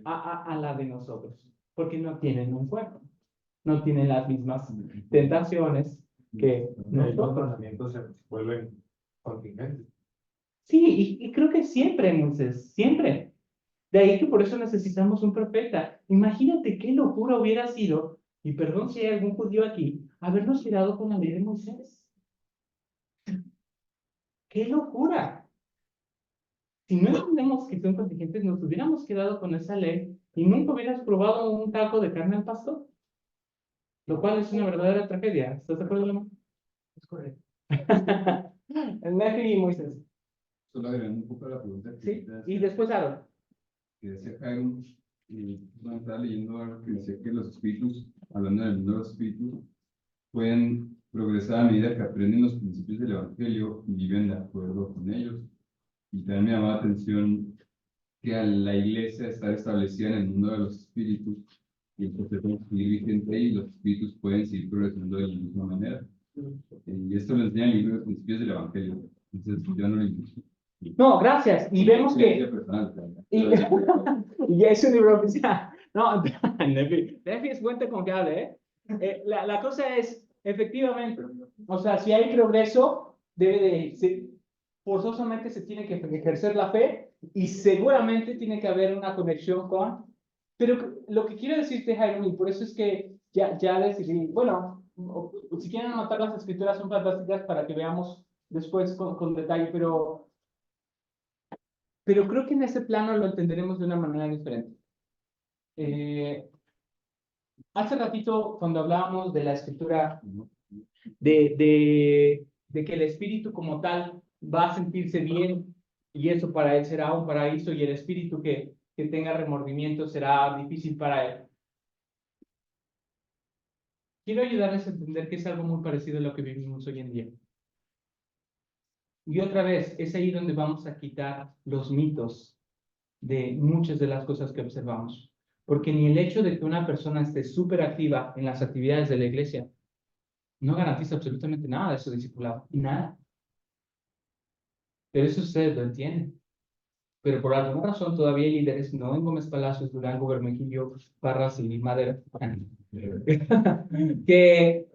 a la de nosotros, porque no tienen un cuerpo, no tienen las mismas tentaciones que
Los
nosotros.
mandamientos se vuelven contingentes.
Sí, y creo que siempre, Moisés, siempre. De ahí que por eso necesitamos un profeta. Imagínate qué locura hubiera sido, y perdón si hay algún judío aquí, habernos quedado con la ley de Moisés. ¡Qué locura! Si no entendemos que son contingentes, nos hubiéramos quedado con esa ley y nunca hubieras probado un taco de carne al pastor. Lo cual es una verdadera tragedia. ¿Estás de acuerdo, Lema? Es correcto. El Nefi y Moisés.
Solo agregando un poco a la pregunta que
Sí,
te
y después Aaron.
que decía Jairo, y bueno, estaba leyendo algo que decía que los espíritus, hablando del mundo de los espíritus, pueden progresar a medida que aprenden los principios del Evangelio y viven de acuerdo con ellos. Y también me llamó la atención que a la iglesia estar establecida en el mundo de los espíritus y el proceso de seguir vigente ahí, los espíritus pueden seguir progresando de la misma manera. Y esto lo enseña el libro de principios del Evangelio. Entonces, yo no lo entiendo.
No, gracias. Y vemos que... Y, y es un libro oficial. No, Nefi es fuente confiable, ¿eh? La cosa es, efectivamente, o sea, si hay progreso, forzosamente se tiene que ejercer la fe y seguramente tiene que haber una conexión con... Pero lo que quiero decirte, Jaime, y por eso es que ya decidí, bueno, si quieren anotar las escrituras son fantásticas para que veamos después con detalle, pero creo que en ese plano lo entenderemos de una manera diferente. Hace ratito, cuando hablábamos de la escritura, de que el espíritu como tal va a sentirse bien y eso para él será un paraíso y el espíritu que tenga remordimiento será difícil para él. Quiero ayudarles a entender que es algo muy parecido a lo que vivimos hoy en día. Y otra vez, es ahí donde vamos a quitar los mitos de muchas de las cosas que observamos. Porque ni el hecho de que una persona esté súper activa en las actividades de la iglesia no garantiza absolutamente nada de su discipulado. Nada. Pero eso ustedes lo entienden. Pero por alguna razón todavía hay líderes, no en Gómez Palacios, Durango, Bermejillo, Parras y Madera, que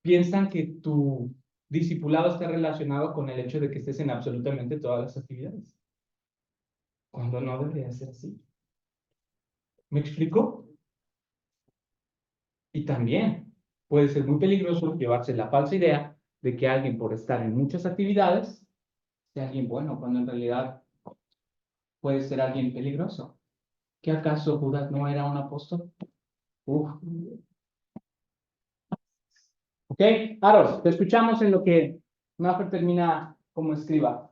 piensan que tu discipulado está relacionado con el hecho de que estés en absolutamente todas las actividades. Cuando no debería ser así. ¿Me explico? Y también puede ser muy peligroso llevarse la falsa idea de que alguien por estar en muchas actividades sea alguien bueno, cuando en realidad puede ser alguien peligroso. ¿Qué acaso Judas no era un apóstol? Uf. Ok, Aaron, te escuchamos en lo que Maffer termina como escriba.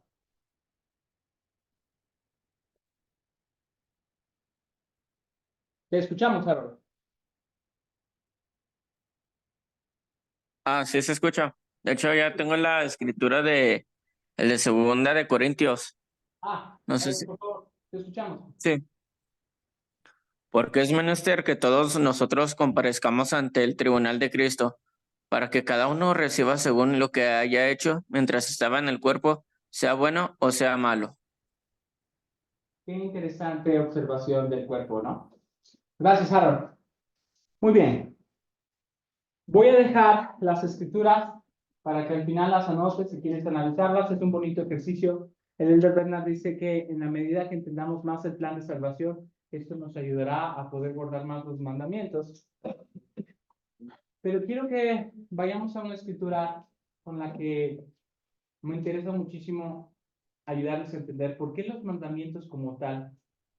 Te escuchamos, Aaron.
Ah, sí se escucha. De hecho, ya tengo la escritura de el de Segunda de Corintios. No sé si.
Por favor, te escuchamos.
Sí. Porque es menester que todos nosotros comparezcamos ante el tribunal de Cristo, para que cada uno reciba según lo que haya hecho mientras estaba en el cuerpo, sea bueno o sea malo.
Qué interesante observación del cuerpo, ¿no? Gracias, Aaron. Muy bien. Voy a dejar las escrituras para que al final las anotes si quieres analizarlas. Es un bonito ejercicio. El Elder Bernard dice que en la medida que entendamos más el plan de salvación, esto nos ayudará a poder guardar más los mandamientos. Pero quiero que vayamos a una escritura con la que me interesa muchísimo ayudarles a entender por qué los mandamientos como tal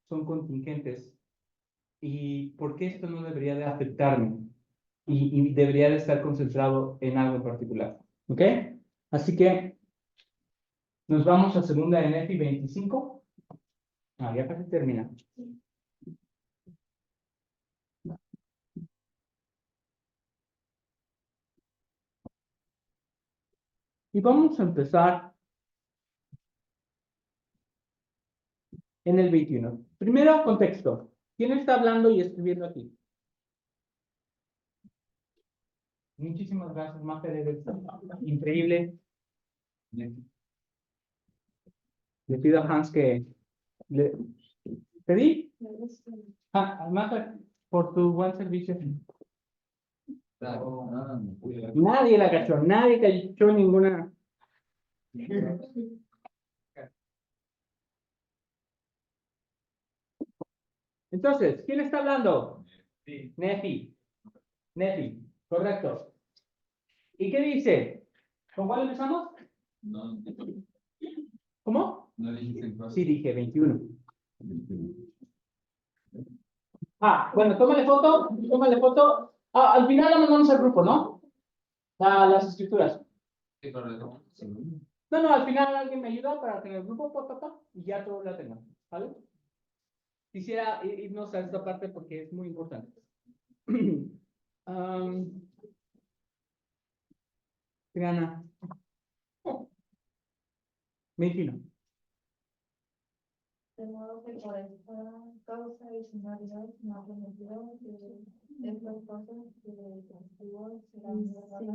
son contingentes y por qué esto no debería de afectarme y debería de estar concentrado en algo en particular. ¿Ok? Así que nos vamos a segunda de Nefi 25. Ya casi termina. Y vamos a empezar en el 21. Primero, contexto. ¿Quién está hablando y escribiendo aquí? Muchísimas gracias, Mafer, eres increíble. Le pido a Hans que le pedí Mafer, por tu buen servicio. Nadie la cachó, nadie cachó ninguna. Entonces, ¿quién está hablando? Nefi. Nefi, correcto. ¿Y qué dice? ¿Con cuál empezamos?
No,
¿Cómo?
no dijiste en cuál.
Sí, dije 21. Bueno, tómale foto, tómale foto. Al final la mandamos al grupo, ¿no? Las escrituras.
Sí, correcto. Sí.
No, al final alguien me ayuda para tener el grupo, y ya todo la tengo, ¿vale? Quisiera irnos a esta parte porque es muy importante. Triana. 21.
De modo que por esta causa el Señor Dios nos prometió que estas cosas que contigo serán guardadas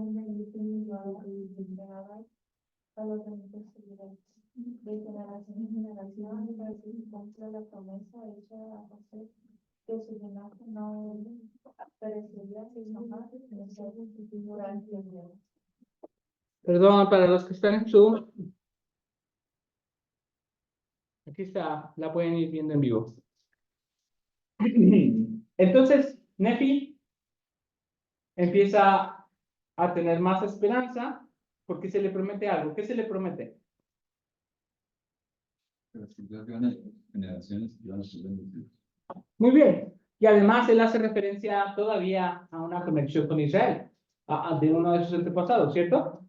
a los bendito seguidores. De generación en generación, para que se cumpla la promesa hecha a José, que su linaje no perecería sino más en ser durante el día.
Perdón, para los que están en Zoom. Aquí está, la pueden ir viendo en vivo. Entonces, Nefi empieza a tener más esperanza porque se le promete algo. ¿Qué se le promete?
Pero si Dios dio unas generaciones que van a ser bendecidos.
Muy bien. Y además él hace referencia todavía a una conexión con Israel, de uno de sus antepasados, ¿cierto?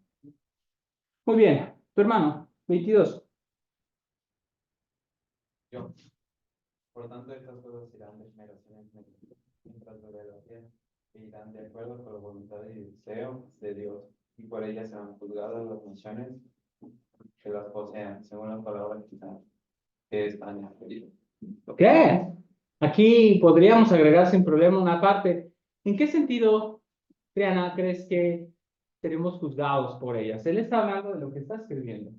Muy bien. Tu hermano, 22.
Yo. Por tanto, estas cosas irán de generación en generación, mientras dure la tierra, e irán de acuerdo con la voluntad y deseo de Dios, y por ellas serán juzgadas las naciones que las posean, según las palabras que están escritas.
Ok. Aquí podríamos agregar sin problema una parte. ¿En qué sentido, Triana, crees que seremos juzgados por ellas? Él está hablando de lo que está escribiendo.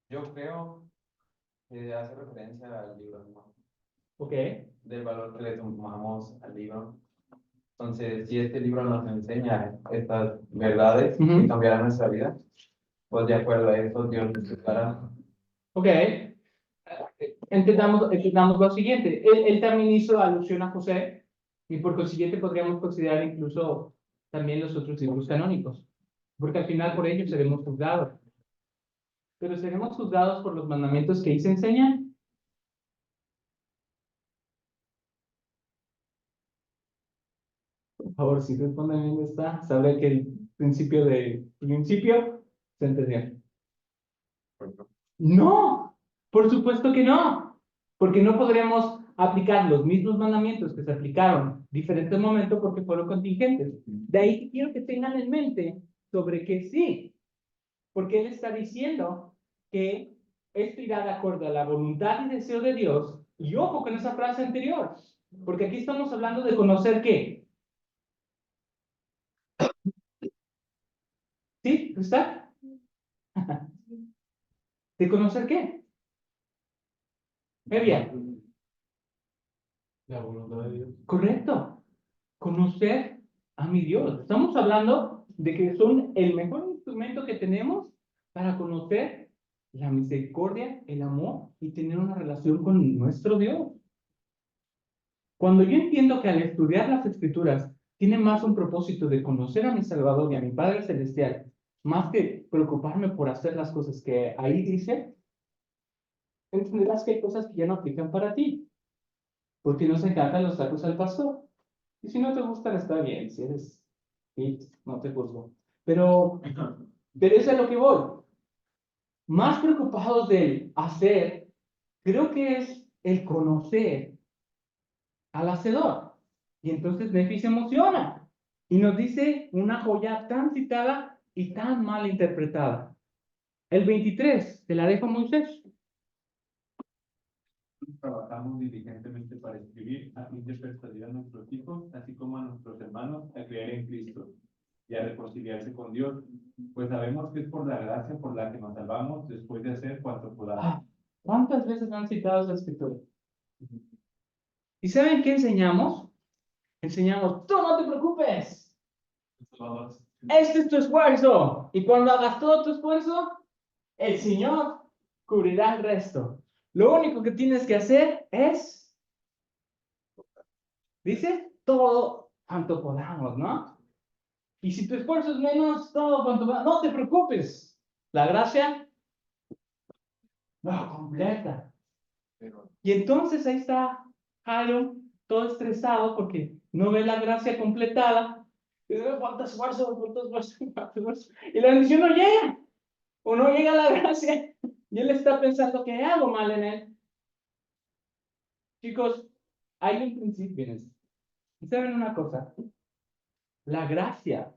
Yo creo que hace referencia al libro, ¿no?
Ok.
Del valor que le tomamos al libro. Entonces, si este libro nos enseña estas verdades que cambiarán nuestra vida, pues de acuerdo a eso, Dios nos juzgará.
Ok. Entendamos lo siguiente. Él también hizo alusión a José y por consiguiente podríamos considerar incluso también los otros libros canónicos, porque al final por ellos seremos juzgados. Pero seremos juzgados por los mandamientos que ahí se enseñan. Por favor, si responden bien esta, sabré que el principio se entendió. No, por supuesto que no, porque no podremos aplicar los mismos mandamientos que se aplicaron en diferentes momentos porque fueron contingentes. De ahí que quiero que tengan en mente sobre que sí, porque él está diciendo que esto irá de acuerdo a la voluntad y deseo de Dios. Y ojo con esa frase anterior, porque aquí estamos hablando de conocer qué. ¿Sí? ¿Está? ¿De conocer qué? Muy bien,
La voluntad de Dios.
correcto. Conocer a mi Dios. Estamos hablando de que son el mejor instrumento que tenemos para conocer la misericordia, el amor y tener una relación con nuestro Dios. Cuando yo entiendo que al estudiar las Escrituras tiene más un propósito de conocer a mi Salvador y a mi Padre Celestial, más que preocuparme por hacer las cosas que ahí dice, entenderás que hay cosas que ya no aplican para ti, porque nos encantan los tacos al pastor. Y si no te gustan, está bien, si eres fit, no te juzgo. Pero eso es a lo que voy. Más preocupados del hacer, creo que es el conocer al hacedor. Y entonces Nefi se emociona y nos dice una joya tan citada y tan mal interpretada. El 23, te la dejo Moisés.
Trabajamos diligentemente para escribir a fin de persuadir a nuestros hijos, así como a nuestros hermanos, a creer en Cristo y a reconciliarse con Dios, pues sabemos que es por la gracia por la que nos salvamos después de hacer cuanto podamos.
¿Cuántas veces han citado esa escritura? ¿Y saben qué enseñamos? Enseñamos, tú no te preocupes. Este es tu esfuerzo. Y cuando hagas todo tu esfuerzo, el Señor cubrirá el resto. Lo único que tienes que hacer es, dice, todo cuanto podamos, ¿no? Y si tu esfuerzo es menos, todo cuanto podamos, no te preocupes. La gracia lo completa. Y entonces ahí está Jairo, todo estresado porque no ve la gracia completada. Y dice, falta esfuerzo, falta esfuerzo, falta esfuerzo. Y la bendición no llega. O no llega la gracia. Y él está pensando que hay algo mal en él. Chicos, hay un principio en esto. ¿Y saben una cosa? La gracia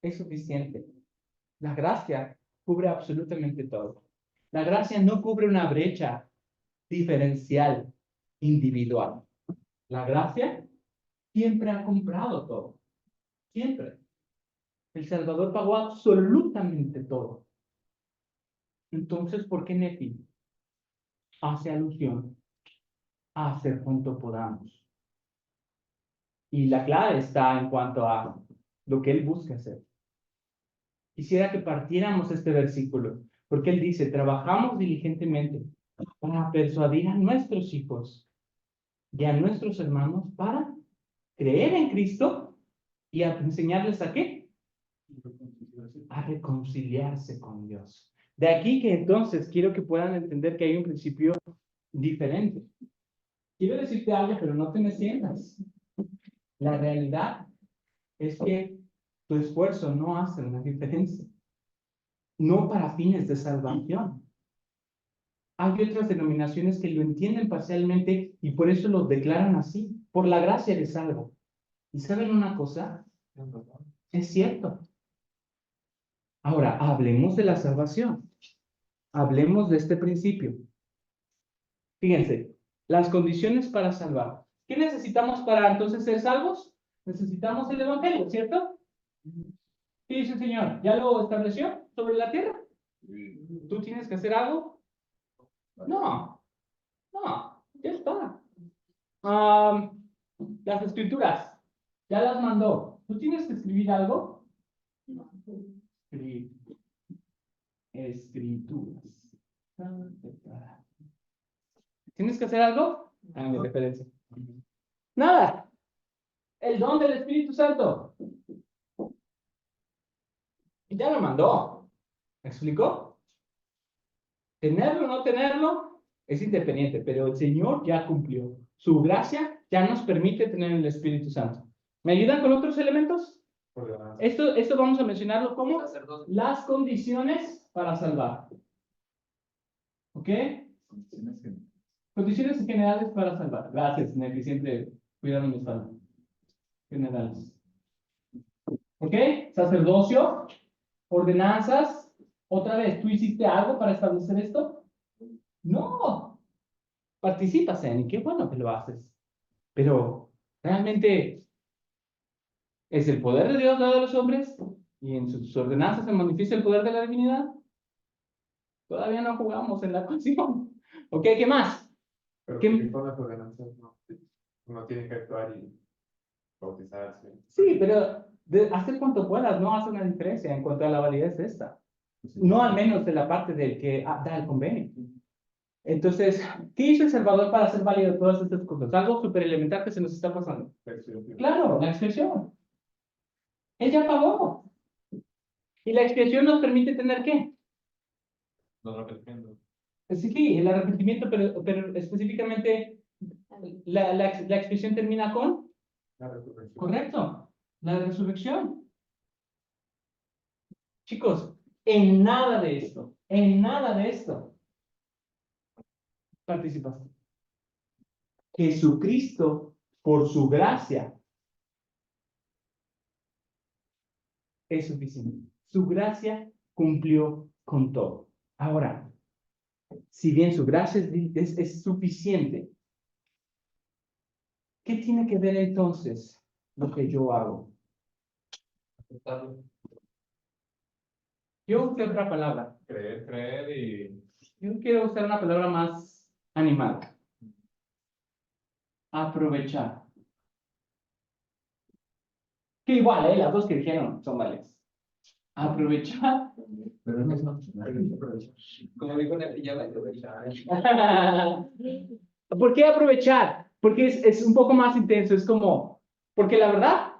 es suficiente. La gracia cubre absolutamente todo. La gracia no cubre una brecha diferencial, individual. La gracia siempre ha comprado todo. Siempre. El Salvador pagó absolutamente todo. Entonces, ¿por qué Nefi hace alusión a hacer cuanto podamos? Y la clave está en cuanto a lo que él busca hacer. Quisiera que partiéramos este versículo, porque él dice, trabajamos diligentemente para persuadir a nuestros hijos y a nuestros hermanos para creer en Cristo y a enseñarles a qué? A reconciliarse con Dios. De aquí que entonces quiero que puedan entender que hay un principio diferente. Quiero decirte algo, pero no te me sientas. La realidad es que tu esfuerzo no hace una diferencia. No para fines de salvación. Hay otras denominaciones que lo entienden parcialmente y por eso lo declaran así. Por la gracia de salvo. ¿Y saben una cosa? Es cierto. Ahora, hablemos de la salvación. Hablemos de este principio. Fíjense, las condiciones para salvar. ¿Qué necesitamos para entonces ser salvos? Necesitamos el Evangelio, ¿cierto? ¿Qué dice el Señor? ¿Ya lo estableció sobre la tierra? ¿Tú tienes que hacer algo? No, ya está. Las escrituras, ya las mandó. ¿Tú tienes que escribir algo? Escrituras. ¿Tienes que hacer algo? Mi referencia. Nada. El don del Espíritu Santo. Ya lo mandó. ¿Me explicó? Tenerlo o no tenerlo es independiente, pero el Señor ya cumplió. Su gracia ya nos permite tener el Espíritu Santo. ¿Me ayudan con otros elementos? Esto vamos a mencionarlo como las condiciones para salvar. ¿Ok? Condiciones generales para salvar. Gracias, Nelly, siempre cuidando mis palabras. Generales. ¿Ok? Sacerdocio, ordenanzas. Otra vez, ¿tú hiciste algo para establecer esto? No. Participas en, y qué bueno que lo haces. Pero, ¿realmente es el poder de Dios dado a los hombres? ¿Y en sus ordenanzas se manifiesta el poder de la divinidad? Todavía no jugamos en la ecuación. ¿Ok? ¿Qué más?
Pero
¿Qué?
que con las ordenanzas no tienen que actuar y bautizarse.
Sí, pero hacer cuanto puedas no hace una diferencia en cuanto a la validez de esta. No al menos de la parte del que da el convenio. Entonces, ¿qué hizo El Salvador para hacer válido todas estas cosas? Algo súper elemental que se nos está pasando. Claro, la expiación. Él ya pagó. Y la expiación nos permite tener ¿qué?
No repitiendo.
Sí, el arrepentimiento, pero específicamente la expiación termina con,
La resurrección.
correcto, la resurrección. Chicos, en nada de esto, participaste. Jesucristo, por su gracia, es suficiente. Su gracia cumplió con todo. Ahora, si bien su gracia es suficiente, ¿qué tiene que ver entonces lo que yo hago?
Aceptarlo.
Yo usé otra palabra.
Creer y...
Yo quiero usar una palabra más animada. Aprovechar. Que igual, las dos que dijeron son válidas. Aprovechar.
Pero no son.
Como dijo en el pijama, aprovechar.
¿Por qué aprovechar? Porque es un poco más intenso, es como, porque la verdad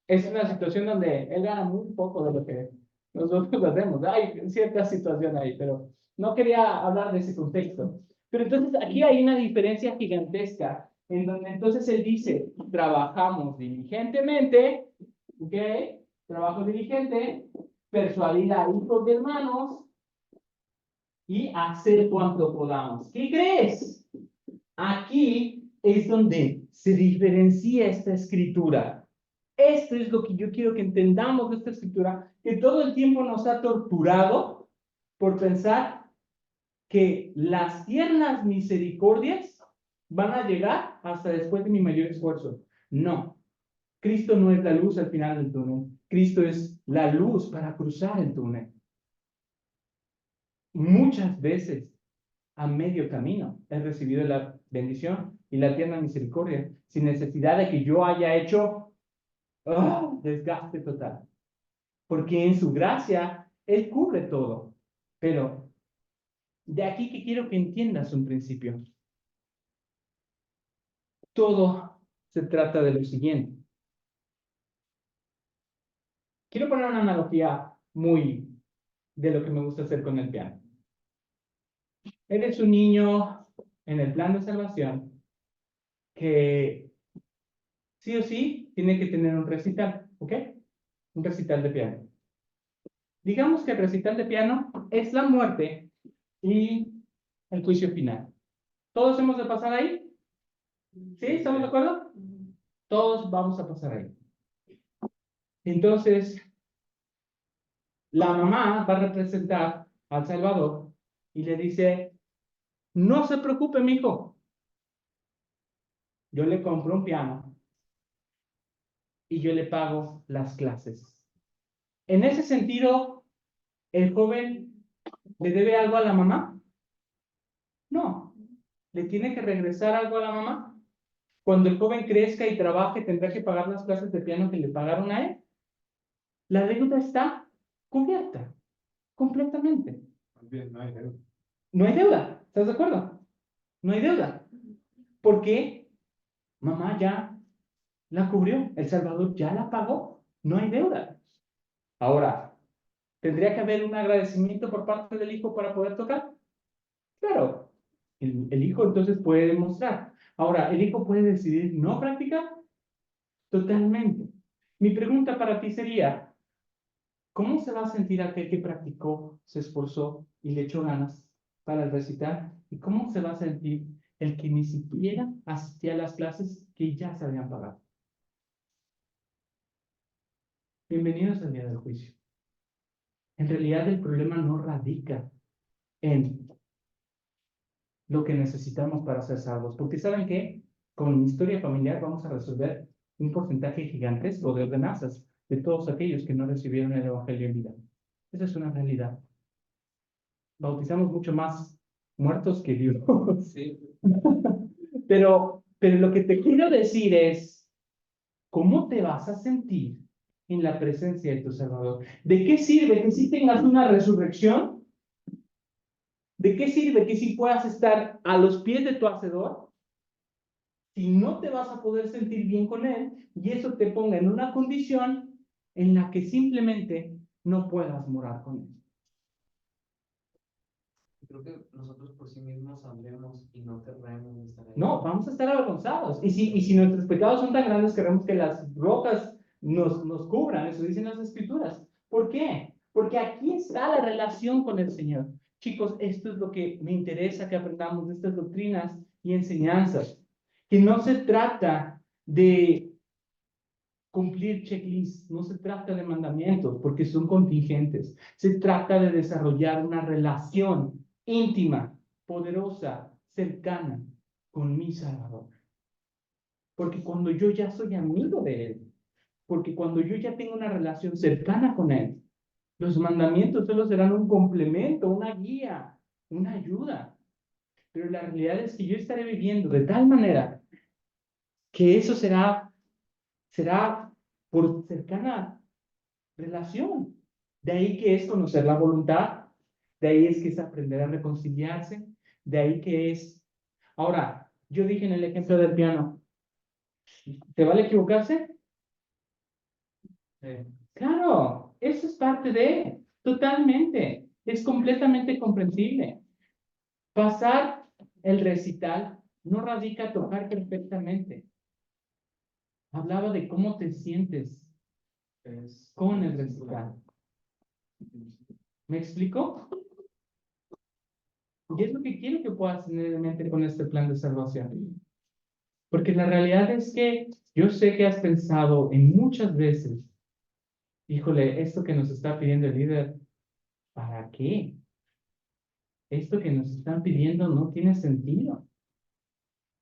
es una situación donde él gana muy poco de lo que nosotros hacemos. Hay cierta situación ahí, pero no quería hablar de ese contexto. Pero entonces aquí hay una diferencia gigantesca, en donde entonces él dice, trabajamos diligentemente, ¿ok? Trabajo diligente, persuadir a hijos de hermanos y hacer cuanto podamos. ¿Qué crees? Aquí es donde se diferencia esta escritura. Esto es lo que yo quiero que entendamos de esta escritura, que todo el tiempo nos ha torturado por pensar que las tiernas misericordias van a llegar hasta después de mi mayor esfuerzo. No, Cristo no es la luz al final del túnel. Cristo es la luz para cruzar el túnel. Muchas veces a medio camino he recibido la bendición y la tierna misericordia, sin necesidad de que yo haya hecho desgaste total. Porque en su gracia, Él cubre todo. Pero de aquí que quiero que entiendas un principio. Todo se trata de lo siguiente. Quiero poner una analogía muy de lo que me gusta hacer con el piano. Eres un niño en el plan de salvación que sí o sí tiene que tener un recital, ¿ok? Un recital de piano. Digamos que el recital de piano es la muerte y el juicio final. ¿Todos hemos de pasar ahí? ¿Sí? ¿Estamos de acuerdo? Todos vamos a pasar ahí. Entonces, la mamá va a representar al Salvador y le dice, no se preocupe, mijo. Yo le compro un piano y yo le pago las clases. En ese sentido, ¿el joven le debe algo a la mamá? No. ¿Le tiene que regresar algo a la mamá? Cuando el joven crezca y trabaje, ¿tendrá que pagar las clases de piano que le pagaron a él? La deuda está cubierta, completamente.
Bien, no hay deuda.
No hay deuda, ¿estás de acuerdo? No hay deuda. ¿Por qué? Mamá ya la cubrió, El Salvador ya la pagó, no hay deuda. Ahora, ¿tendría que haber un agradecimiento por parte del hijo para poder tocar? Claro, el hijo entonces puede demostrar. Ahora, ¿el hijo puede decidir no practicar? Totalmente. Mi pregunta para ti sería, ¿cómo se va a sentir aquel que practicó, se esforzó y le echó ganas para recitar? ¿Y cómo se va a sentir el que ni siquiera asistía a las clases que ya se habían pagado? Bienvenidos al día del juicio. En realidad el problema no radica en lo que necesitamos para ser salvos, porque ¿saben qué? Con mi historia familiar vamos a resolver un porcentaje gigantesco de ordenanzas de todos aquellos que no recibieron el Evangelio en vida. Esa es una realidad. Bautizamos mucho más muertos que vivos.
Sí.
Pero lo que te quiero decir es, ¿cómo te vas a sentir en la presencia de tu Salvador? ¿De qué sirve que si tengas una resurrección? ¿De qué sirve que si puedas estar a los pies de tu Hacedor? Si no te vas a poder sentir bien con Él y eso te ponga en una condición en la que simplemente no puedas morar con Él.
Creo que nosotros por sí mismos sabremos y no querremos estar ahí.
No, vamos a estar avergonzados. Y si nuestros pecados son tan grandes, queremos que las rocas nos cubran. Eso dicen las Escrituras. ¿Por qué? Porque aquí está la relación con el Señor. Chicos, esto es lo que me interesa que aprendamos de estas doctrinas y enseñanzas. Que no se trata de cumplir checklists, no se trata de mandamientos, porque son contingentes. Se trata de desarrollar una relación íntima, poderosa, cercana con mi Salvador. Porque cuando yo ya soy amigo de Él, porque cuando yo ya tengo una relación cercana con Él, los mandamientos solo serán un complemento, una guía, una ayuda. Pero la realidad es que yo estaré viviendo de tal manera que eso será por cercana relación. De ahí que es conocer la voluntad, de ahí es que es aprender a reconciliarse, de ahí que es... Ahora, yo dije en el ejemplo del piano, ¿te vale equivocarse? Claro, eso es parte de, totalmente, es completamente comprensible. Pasar el recital no radica tocar perfectamente. Hablaba de cómo te sientes con el recital. ¿Me explico? Y es lo que quiero que puedas tener en mente con este plan de salvación. Porque la realidad es que yo sé que has pensado en muchas veces, híjole, esto que nos está pidiendo el líder, ¿para qué? Esto que nos están pidiendo no tiene sentido.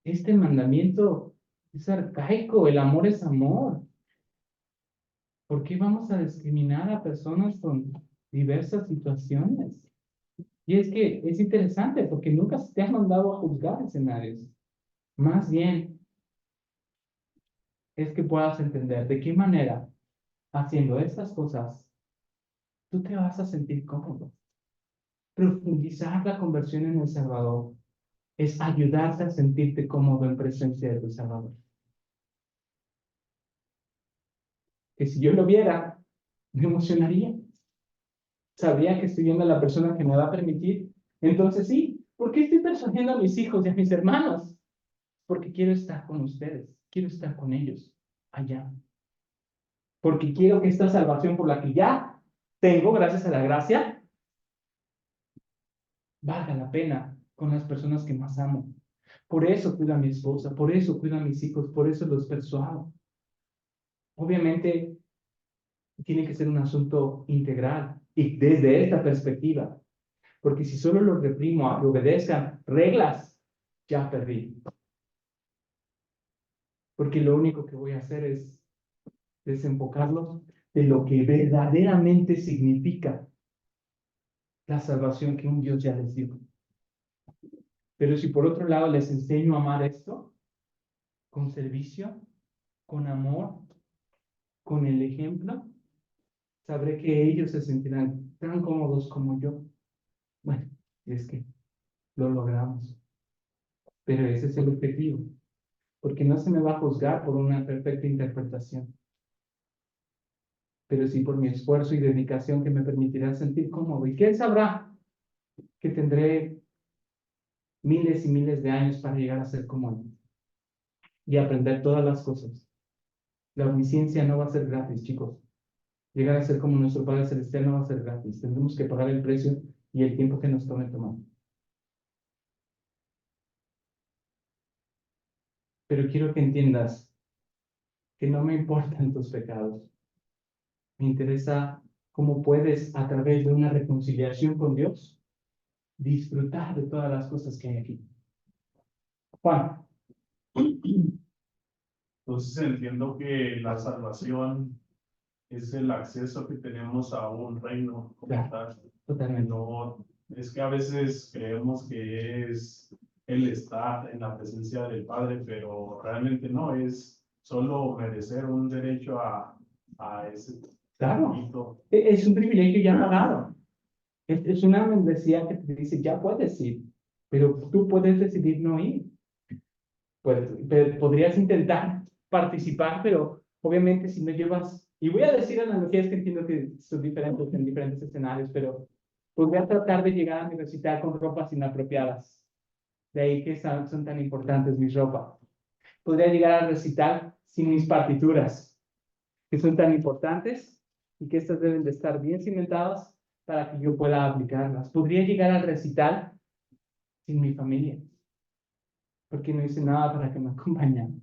Este mandamiento es arcaico, el amor es amor. ¿Por qué vamos a discriminar a personas con diversas situaciones? Y es que es interesante porque nunca se te ha mandado a juzgar escenarios. Más bien, es que puedas entender de qué manera, haciendo estas cosas, tú te vas a sentir cómodo. Profundizar la conversión en el Salvador es ayudarte a sentirte cómodo en presencia de tu Salvador. Que si yo lo viera, me emocionaría. Sabría que estoy viendo a la persona que me va a permitir. Entonces sí, ¿por qué estoy persuadiendo a mis hijos y a mis hermanos? Porque quiero estar con ustedes, quiero estar con ellos allá. Porque quiero que esta salvación por la que ya tengo, gracias a la gracia, valga la pena con las personas que más amo. Por eso cuido a mi esposa, por eso cuido a mis hijos, por eso los persuado. Obviamente, tiene que ser un asunto integral y desde esta perspectiva. Porque si solo los reprimo a que obedezcan reglas, ya perdí. Porque lo único que voy a hacer es desenfocarlos de lo que verdaderamente significa la salvación que un Dios ya les dio. Pero si por otro lado les enseño a amar esto, con servicio, con amor, con el ejemplo, sabré que ellos se sentirán tan cómodos como yo. Bueno, es que lo logramos. Pero ese es el objetivo. Porque no se me va a juzgar por una perfecta interpretación, pero sí por mi esfuerzo y dedicación que me permitirá sentir cómodo. ¿Y quién sabrá que tendré miles y miles de años para llegar a ser como él y aprender todas las cosas? La omnisciencia no va a ser gratis, chicos. Llegar a ser como nuestro Padre Celestial no va a ser gratis. Tendremos que pagar el precio y el tiempo que nos tome tomar. Pero quiero que entiendas que no me importan tus pecados. Me interesa cómo puedes, a través de una reconciliación con Dios, disfrutar de todas las cosas que hay aquí. Juan.
Entonces entiendo que la salvación es el acceso que tenemos a un reino como
Claro,
tal.
Totalmente.
No, es que a veces creemos que es el estar en la presencia del Padre, pero realmente no, es solo merecer un derecho a ese
Claro.
poquito.
Es un privilegio ya pagado. Es una membresía que te dice, ya puedes ir, pero tú puedes decidir no ir. Pues, podrías intentar participar, pero obviamente si no llevas, y voy a decir analogías que entiendo que son diferentes en diferentes escenarios, pero pues voy a tratar de llegar a mi recital con ropas inapropiadas. De ahí que son tan importantes mis ropas. Podría llegar al recital sin mis partituras, que son tan importantes y que estas deben de estar bien cimentadas para que yo pueda aplicarlas. Podría llegar al recital sin mi familia, porque no hice nada para que me acompañaran.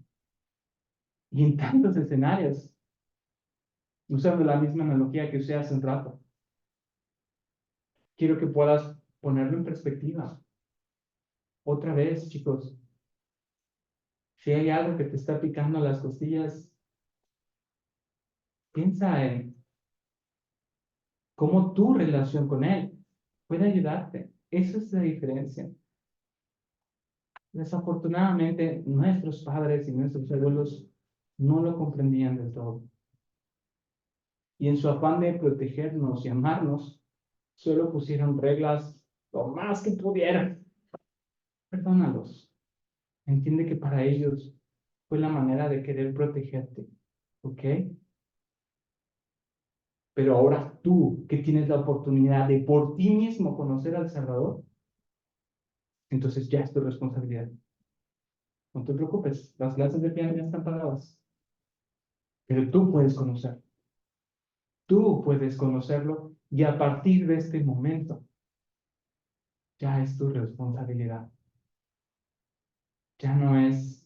Y en tantos escenarios, usando la misma analogía que usé hace un rato, quiero que puedas ponerlo en perspectiva. Otra vez, chicos, si hay algo que te está picando las costillas, piensa en cómo tu relación con él puede ayudarte. Esa es la diferencia. Desafortunadamente, nuestros padres y nuestros abuelos no lo comprendían del todo. Y en su afán de protegernos y amarnos, solo pusieron reglas lo más que pudieran. Perdónalos. Entiende que para ellos fue la manera de querer protegerte. ¿Ok? Pero ahora tú, que tienes la oportunidad de por ti mismo conocer al Salvador, entonces ya es tu responsabilidad. No te preocupes, las clases de piano ya están pagadas. Pero tú puedes conocer. Tú puedes conocerlo y a partir de este momento ya es tu responsabilidad. Ya no es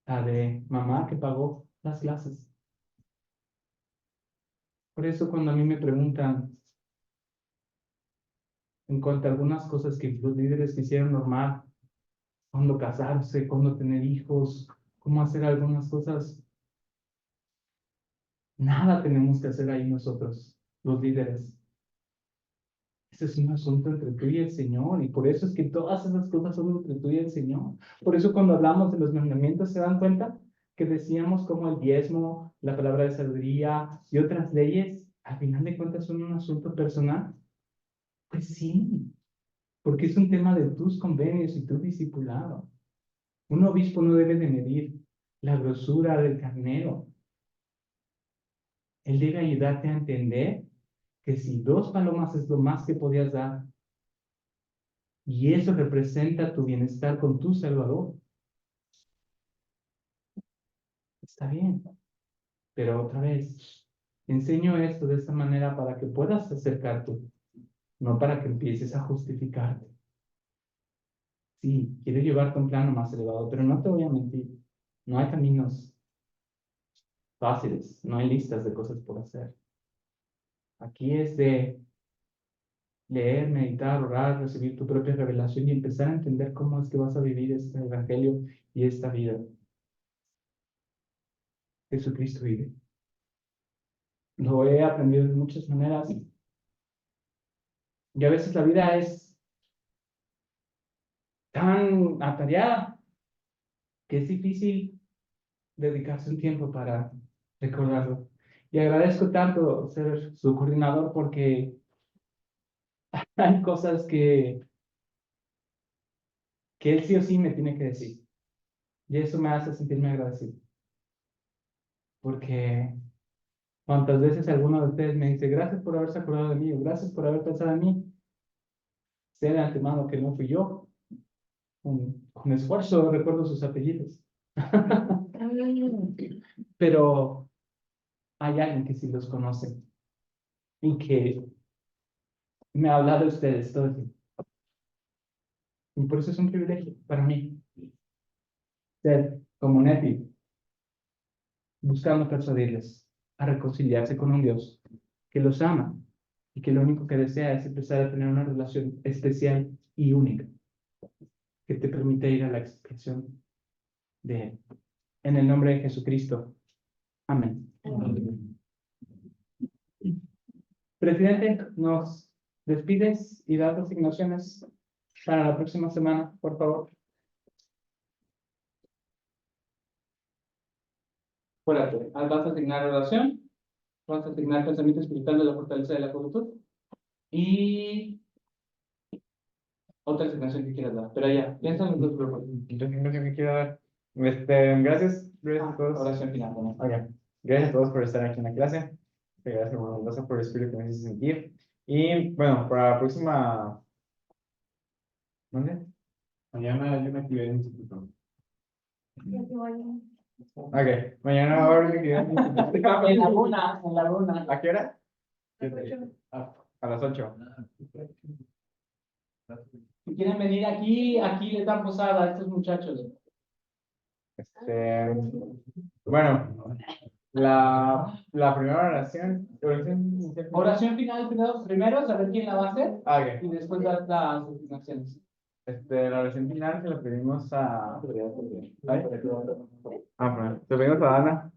la de mamá que pagó las clases. Por eso cuando a mí me preguntan en cuanto a algunas cosas que los líderes quisieron normar, cuándo casarse, cuándo tener hijos, cómo hacer algunas cosas, nada tenemos que hacer ahí nosotros, los líderes. Ese es un asunto entre tú y el Señor, y por eso es que todas esas cosas son entre tú y el Señor. Por eso cuando hablamos de los mandamientos, ¿se dan cuenta? Que decíamos como el diezmo, la palabra de sabiduría y otras leyes, al final de cuentas son un asunto personal. Pues sí, porque es un tema de tus convenios y tu discipulado. Un obispo no debe de medir la grosura del carnero. Él debe ayudarte a entender que si 2 palomas es lo más que podías dar, y eso representa tu bienestar con tu Salvador, está bien. Pero otra vez, enseño esto de esta manera para que puedas acercarte, no para que empieces a justificarte. Sí, quiero llevarte a un plano más elevado, pero no te voy a mentir. No hay caminos fáciles, no hay listas de cosas por hacer. Aquí es de leer, meditar, orar, recibir tu propia revelación y empezar a entender cómo es que vas a vivir este evangelio y esta vida. Jesucristo vive. Lo he aprendido de muchas maneras. Y a veces la vida es tan atareada que es difícil dedicarse un tiempo para recordarlo. Y agradezco tanto ser su coordinador porque hay cosas que él sí o sí me tiene que decir. Y eso me hace sentirme agradecido. Porque cuántas veces alguno de ustedes me dice, gracias por haberse acordado de mí, o gracias por haber pensado en mí. Sé de antemano que no fui yo. Con esfuerzo recuerdo sus apellidos. Pero hay alguien que sí los conoce y que me habla de ustedes todo el tiempo. Y por eso es un privilegio para mí ser como Neti, buscando persuadirles a reconciliarse con un Dios que los ama y que lo único que desea es empezar a tener una relación especial y única que te permite ir a la expresión de Él. En el nombre de Jesucristo. Amén. Amén. Presidente, ¿nos despides y das asignaciones? para la próxima semana, por favor. Acuérdate, vas a asignar oración, vas a asignar pensamiento espiritual de la fortaleza de la juventud y otra asignación que quieras dar. Pero ya, piensa en los dos grupos.
Yo no sé qué quiero dar. Gracias a todos.
Oración final también.
Ok. Gracias a todos por estar aquí en la clase. Gracias, hermano Mendoza, por el espíritu que me hizo sentir. Y bueno, para la próxima. ¿Dónde?
Mañana hay una actividad en el instituto.
Ok, mañana va a haber una actividad en el instituto.
En la luna.
¿A qué hora? A las 8.
Si quieren venir aquí les dan posada a estos muchachos.
Bueno, la primera oración.
Oración final primero, saber quién la va a hacer
Ok.
y después dar las asignaciones.
La oración final se la pedimos a. ¿Ay? Bueno, se la pedimos a Ana.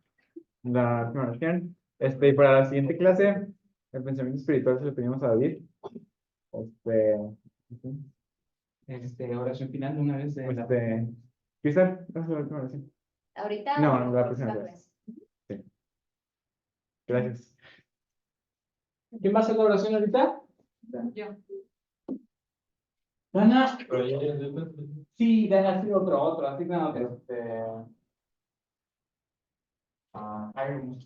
La última oración. Y para la siguiente clase, el pensamiento espiritual se lo pedimos a David.
Oración final de una vez.
Cristal, ¿no es la última oración?
Ahorita.
No,
o
la
próxima
próxima vez.
clase?
Sí. Gracias.
¿Quién va a hacer la oración ahorita?
Yo.
Dana. Sí, Dana, sí, otro, asigna otro.
Hay